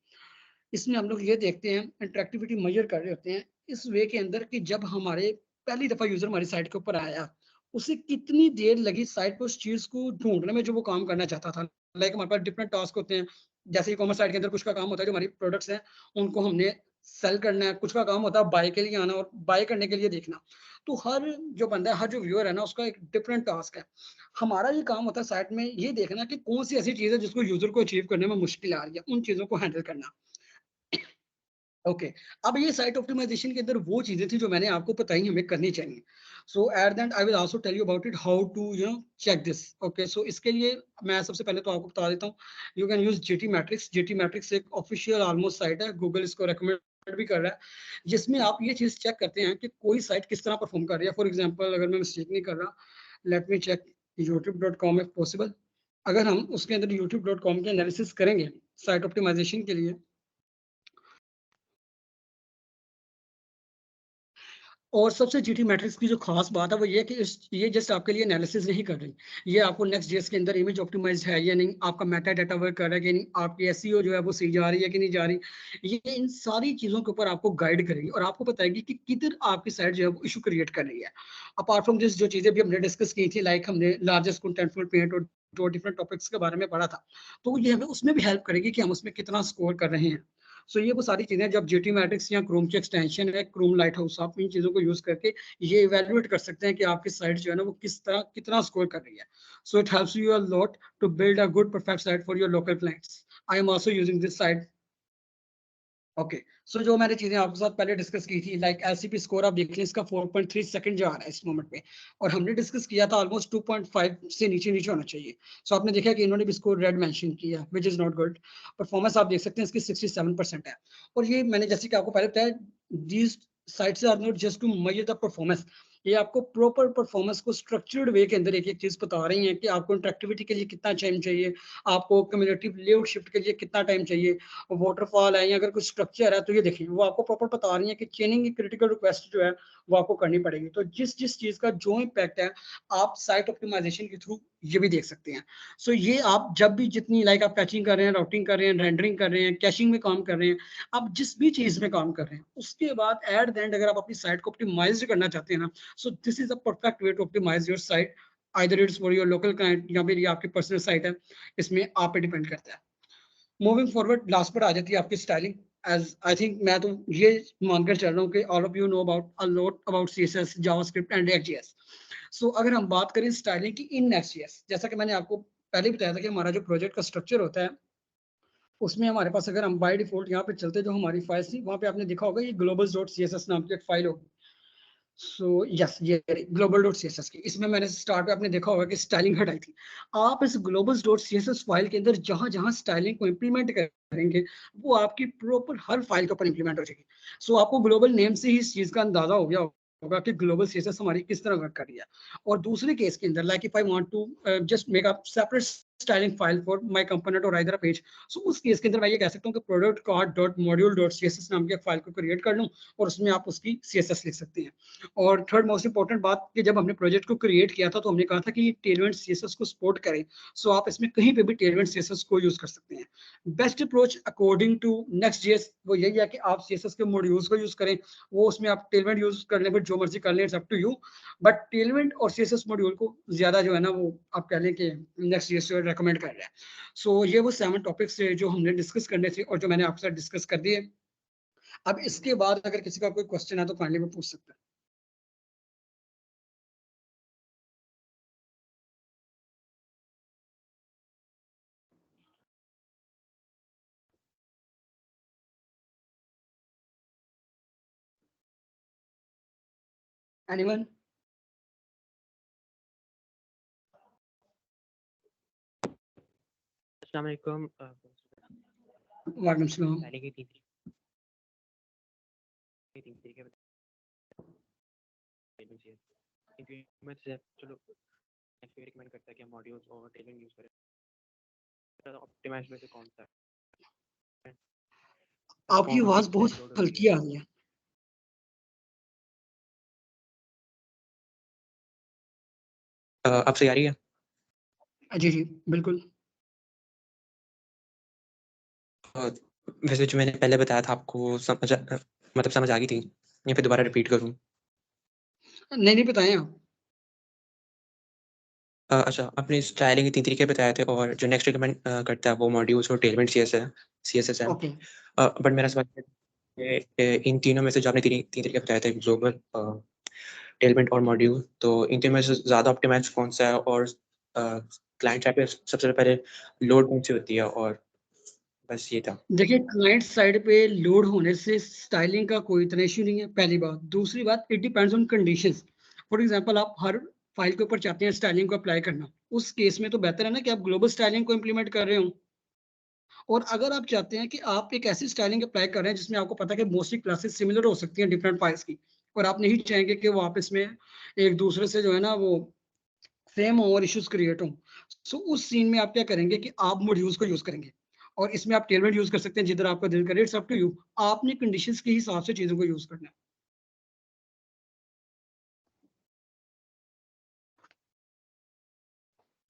इसमें हम लोग ये देखते हैं, इंटरेक्टिविटी मेजर कर रहे होते हैं इस वे के अंदर कि जब हमारे पहली दफा यूजर हमारी साइट के ऊपर आया, उसे कितनी देर लगी साइट पर उस चीज को ढूंढने में जो वो काम करना चाहता था। लाइक हमारे पास डिफरेंट टास्क होते हैं, जैसे ई कॉमर्स साइट के अंदर कुछ का काम होता है जो हमारी प्रोडक्ट्स हैं उनको हमने सेल करना है, कुछ का काम होता है बाय के लिए आना और बाय करने के लिए देखना। तो हर जो बंदा है, हर जो व्यूअर है ना, उसका एक डिफरेंट टास्क है। हमारा ये काम होता है साइट में ये देखना कि कौन सी ऐसी चीज है जिसको यूजर को अचीव करने में मुश्किल आ रही है, उन चीजों को हैंडल करना। ओके अब ये साइट ऑप्टिमाइजेशन के अंदर वो चीजें थी जो मैंने आपको बताई हमें करनी चाहिए। So at that I will also tell you about it how to check this. Okay so इसके लिए मैं सबसे पहले तो आपको बता देता हूँ, you can use GT matrix. GT matrix एक ऑफिशियल ऑलमोस्ट साइट है, गूगल इसको रेकमेंड भी कर रहा है, जिसमें आप ये चीज चेक करते हैं कि कोई साइट किस तरह परफॉर्म कर रही है। फॉर एग्जाम्पल अगर मैं मिस्टेक नहीं कर रहा, let me check youtube.com if possible. अगर हम उसके अंदर youtube.com के एनालिसिस करेंगे साइट ऑप्टिमाइजेशन के लिए, और सबसे जीटी मैट्रिक्स की जो खास बात है वो ये कि ये जस्ट आपके लिए एनालिसिस नहीं कर रही, ये आपको नेक्स्ट जेएस के अंदर इमेज ऑप्टिमाइज्ड है या नहीं, आपका मेटा डाटा वर्क कर रहा है कि नहीं, आपकी एसईओ जो है वो सही जा रही है कि नहीं जा रही, ये इन सारी चीजों के ऊपर आपको गाइड करेगी और आपको बताएगी कि किधर आपकी साइट जो है वो इशू क्रिएट कर रही है। अपार्ट फ्रॉम दिस जो चीजें भी हमने डिस्कस की थी, लाइक हमने लार्जेस्ट कंटेंटफुल पेंट और दो डिफरेंट टॉपिक्स के बारे में पढ़ा था, तो ये हमें उसमें भी हेल्प करेगी कि हम उसमें कितना स्कोर कर रहे हैं। सो ये वो सारी चीजें जब जीटी मैट्रिक्स या क्रोम की एक्सटेंशन है क्रोम लाइट हाउस, आप इन चीजों को यूज करके ये इवेल्युएट कर सकते हैं कि आपकी साइट जो है ना वो किस तरह कितना स्कोर कर रही है। So it helps you a lot to build a good perfect site for your local clients. I am also using this site. Okay, so जो मैंने चीजें आपके साथ पहले डिस्कस की थी, लाइक एलसीपी स्कोर आप देख लें, इसका 4.3 सेकंड जा रहा है इस मोमेंट पे, और हमने डिस्कस किया था ऑलमोस्ट 2.5 से नीचे नीचे होना चाहिए। सो आपने देखा कि इन्होंने भी स्कोर रेड मेंशन किया, which is not good. Performance आप देख सकते हैं इसकी 67% है, और ये मैंने जैसे कि आपको पहले बताया, these sites are not just to measure the performance, ये आपको प्रॉपर परफॉर्मेंस को स्ट्रक्चर्ड वे के अंदर एक एक चीज बता रही है कि आपको इंटरेक्टिविटी के लिए कितना टाइम चाहिए, आपको कम्युनिकेटिव लेआउट शिफ्ट के लिए कितना टाइम चाहिए, वाटरफॉल है या अगर कुछ स्ट्रक्चर है तो ये देखिए वो आपको प्रॉपर बता रही है कि चेनिंग की क्रिटिकल रिक्वेस्ट जो है वो आपको करनी पड़ेगी। तो जिस जिस चीज का जो इम्पैक्ट है आप साइट ऑप्टिमाइजेशन के थ्रू ये भी देख सकते हैं। सो ये आप जब भी जितनी लाइक आप पैचिंग कर रहे हैं, राउटिंग कर रहे हैं, रेंडरिंग कर रहे हैं, कैशिंग में काम कर रहे हैं, आप जिस भी चीज में काम कर रहे हैं, उसके बाद एट द एंड अगर आप अपनी साइट को ऑप्टिमाइज करना चाहते हैं ना, so this is a perfect way to optimize your site, either it's for your local client या फिर ये आपकी पर्सनल साइट है, इसमें आप पे डिपेंड करता है। मूविंग फॉरवर्ड लास्ट पर आ जाती है आपकी स्टाइलिंग। एज आई थिंक मैं तो ये मानकर चल रहा हूँ कि all of you know about a lot about CSS, JavaScript and React.js. So अगर हम बात करें स्टाइलिंग की इन नेक्स्ट.जेएस, जैसा कि मैंने आपको पहले बताया था कि हमारा जो प्रोजेक्ट का स्ट्रक्चर होता है उसमें हमारे पास अगर हम बाय डिफॉल्ट यहाँ पे चलते जो हमारी फाइल थी वहाँ पे आपने देखा होगा ये globals.css नाम की एक फाइल होगी। सो यस, ये global.css की, इसमें मैंने स्टार्ट पे आपने देखा होगा कि स्टाइलिंग हटाई थी। आप इस globals.css फाइल के अंदर जहां जहां स्टाइलिंग को इंप्लीमेंट करेंगे वो आपकी प्रॉपर हर फाइल के ऊपर इंप्लीमेंट हो जाएगी। सो आपको ग्लोबल नेम से ही इस चीज का अंदाजा हो गया होगा कि ग्लोबल सीएसएस हमारी किस तरह वर्क कर रही है। और दूसरे केस के अंदर like if I want to just make a separate styling file for my component और आइदर पेज, सो उस केस के अंदर मैं ये कह सकता हूँ कि product card dot module dot CSS नाम की एक फाइल को क्रिएट कर लूँ और उसमें आप उसकी सीएसएस लिख सकते हैं। और थर्ड मोस्ट इंपॉर्टेंट बात कि जब हमने प्रोजेक्ट को क्रिएट किया था तो हमने कहा था कि ये टेलवेंट सीएसएस को सपोर्ट करे, सो आप इसमें कहीं पे भी टेलवेंट सीएसएस को यूज कर सकते हैं। बेस्ट अप्रोच अकॉर्डिंग टू नेक्स्ट.जेएस वो यही है कि आप सीएसएस के मॉड्यूल्स को यूज करें, वो उसमें आप टेलवेंट यूज कर लें, जो मर्जी कर लें, it's up to you. But Tailwind और सीएसएस मॉड्यूल को ज्यादा जो है ना वो आप कह लें कि नेक्स्ट.जेएस रेकमेंड कर रहा है। सो ये वो 7 टॉपिक्स थे जो हमने डिस्कस करने थे और जो मैंने आपके साथ डिस्कस कर दिए। अब इसके बाद अगर किसी का कोई क्वेश्चन है तो काइंडली वो पूछ सकता है। एनीवन? अस्सलाम वालेकुम। वालेकुम सलाम। पहले की तीन तरीके मैं चलो रिकमेंड करता है कि हम मॉड्यूल्स और टेलविंग यूज करें। ऑप्टिमाइज में से कौन सा है? आपकी आवाज बहुत हल्की आ रही है। अब सही आ रही है? जी जी बिल्कुल। वैसे जो मैंने पहले बताया था आपको समझ आ गई थी या फिर दोबारा रिपीट करूं? नहीं नहीं बताएं आप। अच्छा, आपने स्टाइलिंग के 3 तरीके बताए थे और जो नेक्स्ट रिकमेंड करता है वो मॉड्यूल्स और टेलविंग सीएसएस है। ओके बट मेरा सवाल है कि इन तीनों में से जो आपने 3 तरीके बताए थे, ग्लोबल, टेलविंग और मॉड्यूल, तो इन तीनों में से ज़्यादा ऑप्टिमाइज कौन सा है और क्लाइंट साइड पे सबसे पहले लोड कौन सी होती है? और बस ये था। देखिए क्लाइंट साइड पे लोड होने से स्टाइलिंग का कोई इतना इश्यू नहीं है, पहली बात। दूसरी बात, it depends on conditions. For example आप हर फाइल के ऊपर चाहते हैं स्टाइलिंग को अप्लाई करना, उस केस में तो बेहतर है ना कि आप ग्लोबल स्टाइलिंग को इम्प्लीमेंट कर रहे हो। और अगर आप चाहते हैं कि आप एक ऐसी स्टाइलिंग अप्लाई कर रहे हैं जिसमें आपको पता है कि मोस्टली क्लासेस सिमिलर हो सकती हैं डिफरेंट फाइल्स की, और आप नहीं चाहेंगे कि वो आपस में एक दूसरे से जो है ना वो सेम और इश्यूज क्रिएट हों, सो उस सीन में आप क्या करेंगे कि आप मॉड्यूल्स को यूज करेंगे और इसमें आप टेलमेंट यूज कर सकते हैं जिधर आपका दिल करे, इट्स अप टू यू, आपने कंडीशंस के हिसाब से चीजों को यूज करना है।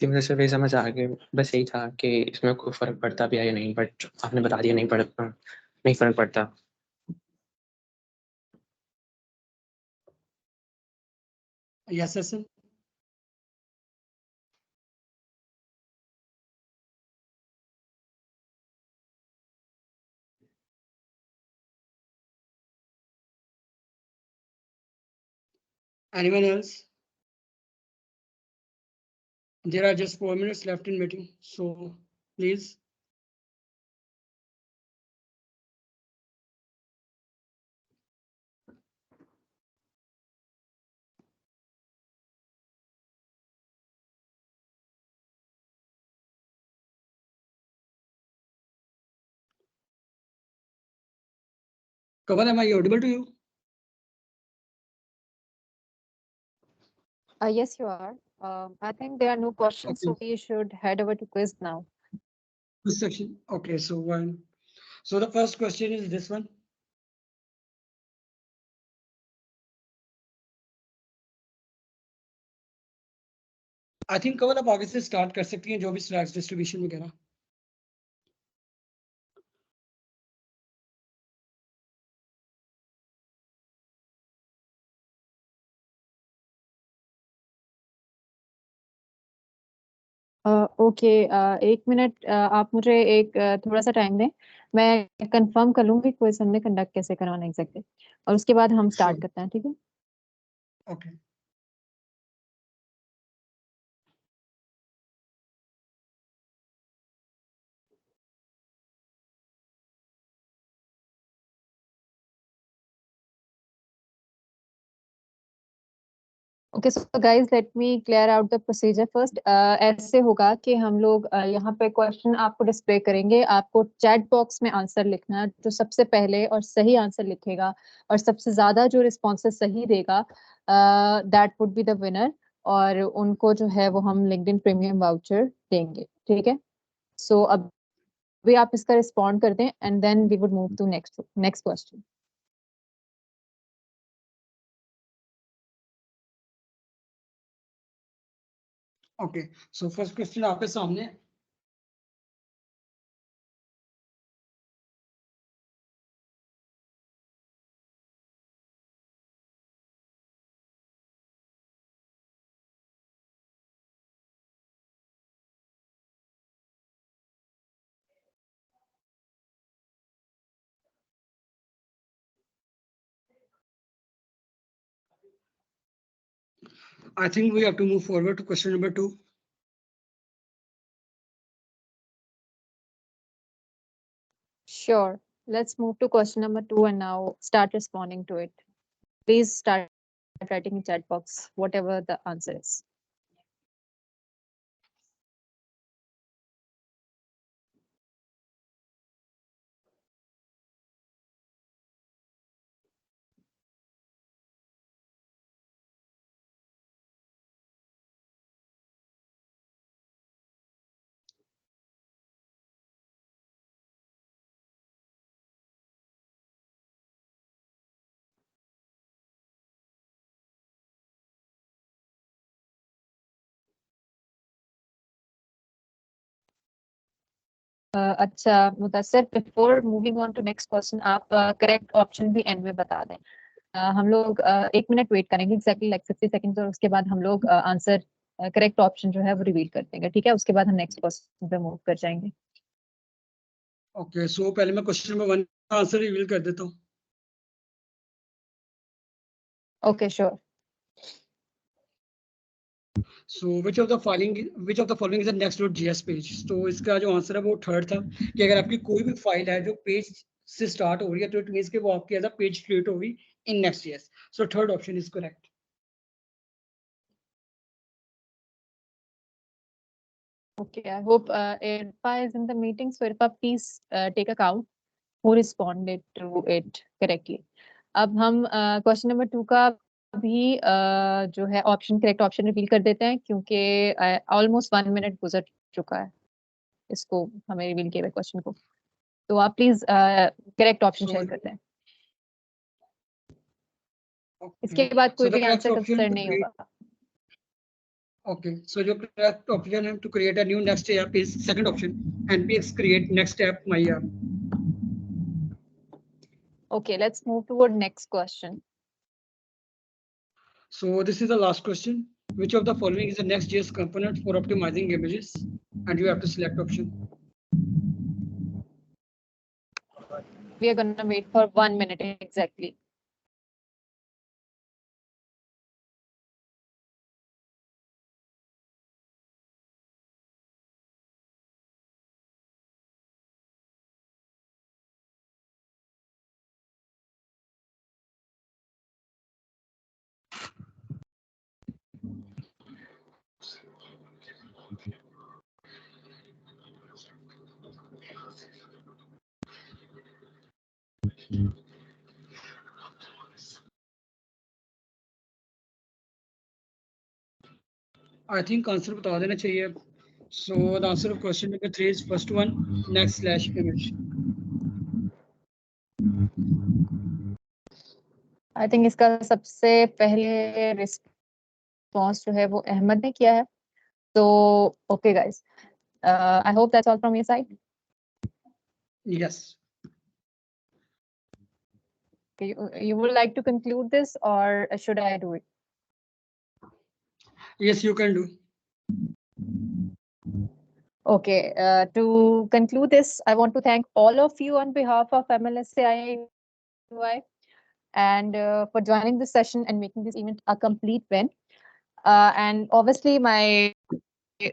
कि मुझे सिर्फ ये समझ आ गया, बस यही था कि इसमें कोई फर्क पड़ता भी है या नहीं, बट आपने बता दिया नहीं पड़ता, नहीं फर्क पड़ता। Yes sir. Anyone else? There are just 4 minutes left in meeting, so please. Kaval, am I audible to you? Yes, you are. I think there are no questions, so Okay. we should head over to quiz now. This section. Okay, so one. So the first question is this one. I think कवल आप आगे से स्टार्ट कर सकती हैं जो भी स्लैक्स डिस्ट्रीब्यूशन वगैरह। ओके, 1 मिनट, आप मुझे एक थोड़ा सा टाइम दें, मैं कंफर्म कर लूंगी क्विज हमने कंडक्ट कैसे करवाना है एग्जैक्टली, और उसके बाद हम स्टार्ट Sure. करते हैं, ठीक है? Okay. Okay, so guys let me clear out the procedure first. ऐसे होगा कि हम लोग यहाँ पे क्वेश्चन आपको डिस्प्ले करेंगे, आपको चैट बॉक्स में आंसर लिखना है। जो सबसे पहले और सही आंसर लिखेगा और सबसे ज्यादा जो रिस्पॉन्सेस सही देगा, that would be the winner, और उनको जो है वो हम लिंक्डइन प्रीमियम वाउचर देंगे, ठीक है? सो अब भी आप इसका रिस्पॉन्ड कर दें and then we would move to next question. Okay. So first question आपके सामने। I think we have to move forward to question number 2. Sure. Let's move to question number 2 and now start responding to it. Please start writing in chat box whatever the answer is. अच्छा Mudassir, before moving on to next question, आप करेक्ट ऑप्शन भी एंड में बता दें। हम लोग 1 मिनट वेट करेंगे, एक्जैक्टली लाइक 50 सेकंड्स, और उसके बाद हम लोग आंसर करेक्ट ऑप्शन जो है वो रिवील कर देंगे, ठीक है? उसके बाद हम नेक्स्ट क्वेश्चन पे मूव कर जाएंगे। Okay. So पहले मैं क्वेश्चन नंबर 1 का आंसर रिवील कर देता हूँ। Okay, sure. So which of the following is the next.js page? तो इसका जो आंसर है वो थर्ड था कि अगर आपकी कोई भी फाइल है जो पेज से स्टार्ट हो रही है तो इट मींस कि वो आपकी एज अ पेज क्रिएट होगी इन Next.js. So third option is correct. Okay, I hope Irpa is in the meeting. So Irpa, please take account who responded to it correctly. अब हम क्वेश्चन नंबर 2 का अभी जो है ऑप्शन करेक्ट ऑप्शन रिवील कर देते हैं क्योंकि ऑलमोस्ट 1 मिनट गुजर चुका है इसको हमें रिवील किए हुए क्वेश्चन को। तो आप प्लीज करेक्ट ऑप्शन शेयर करते हैं। इसके बाद कोई भी आंसर कंसिडर नहीं होगा। Okay, so your correct option to create a new next app is second option, NPX create next app my app. Okay, let's move toward next question. So this is the last question. Which of the following is the Next.js component for optimizing images? And you have to select option. We are gonna wait for 1 minute exactly. I think answer बता देना चाहिए. So the answer of question number 3 is first one, next/image. I think इसका सबसे पहले रिस्पॉन्स जो है वो अहमद ने किया है. So okay guys, I hope that's all from your side. Yes. You would like to conclude this or should I do it? Yes, you can do. Okay, to conclude this, I want to thank all of you on behalf of MLSAI and for joining this session and making this event a complete win. And obviously, my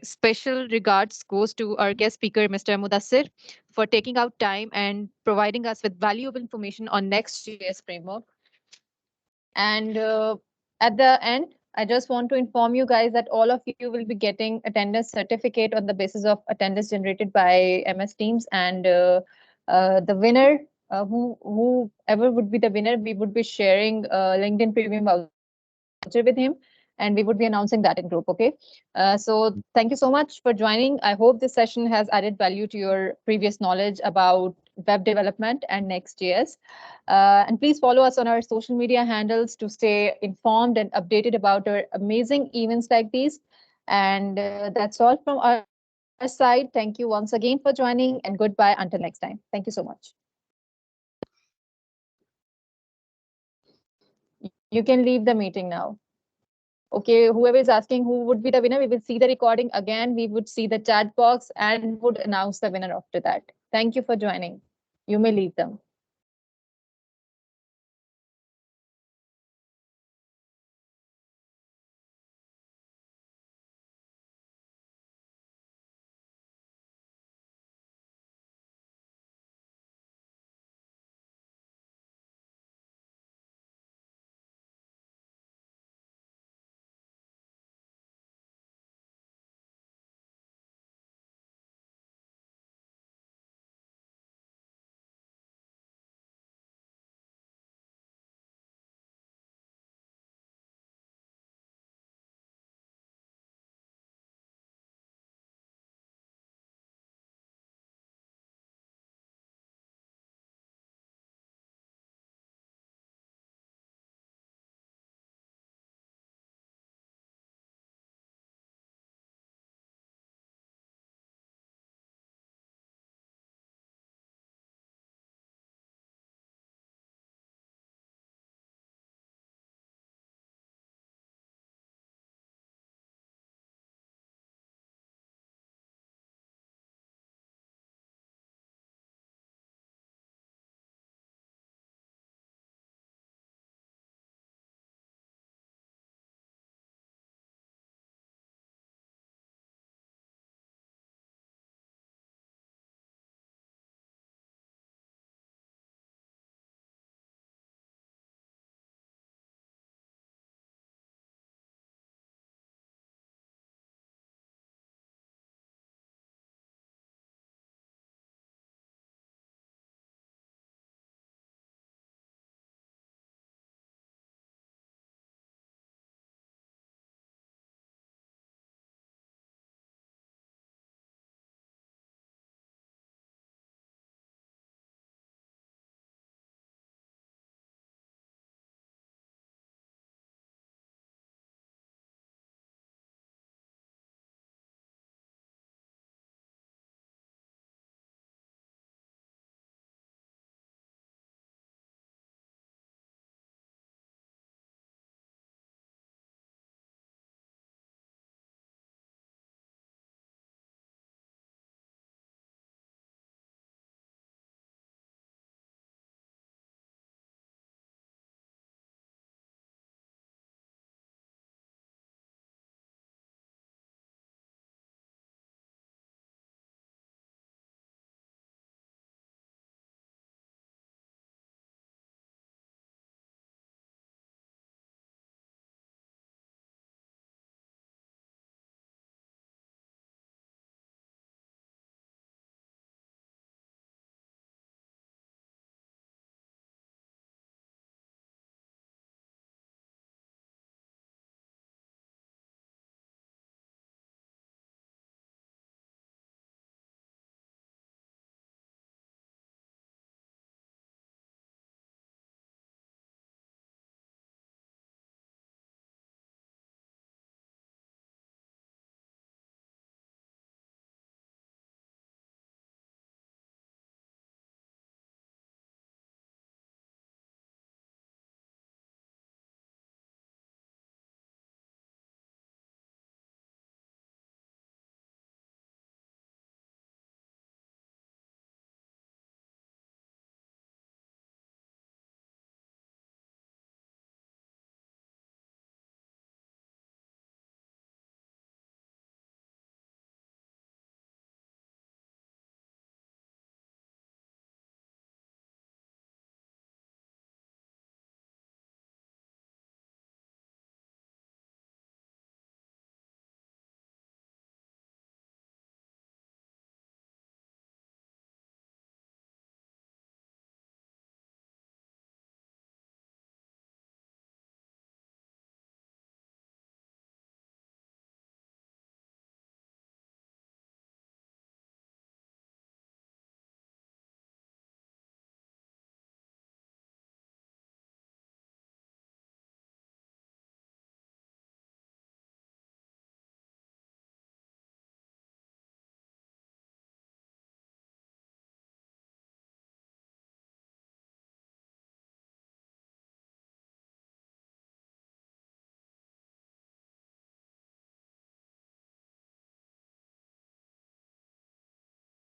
special regards goes to our guest speaker, Mr. Mudassir, for taking out time and providing us with valuable information on Next.js framework. And at the end, I just want to inform you guys that all of you will be getting attendance certificate on the basis of attendance generated by MS Teams, and the winner, whoever would be the winner, we would be sharing LinkedIn Premium voucher with him, and we would be announcing that in group. Okay, so thank you so much for joining. I hope this session has added value to your previous knowledge about web development and Next.js. And please follow us on our social media handles to stay informed and updated about our amazing events like these. And that's all from our side. Thank you once again for joining, and goodbye until next time. Thank you so much. You can leave the meeting now. Okay, whoever is asking who would be the winner, we will see the recording again. We would see the chat box and would announce the winner after that. Thank you for joining. You may leave them.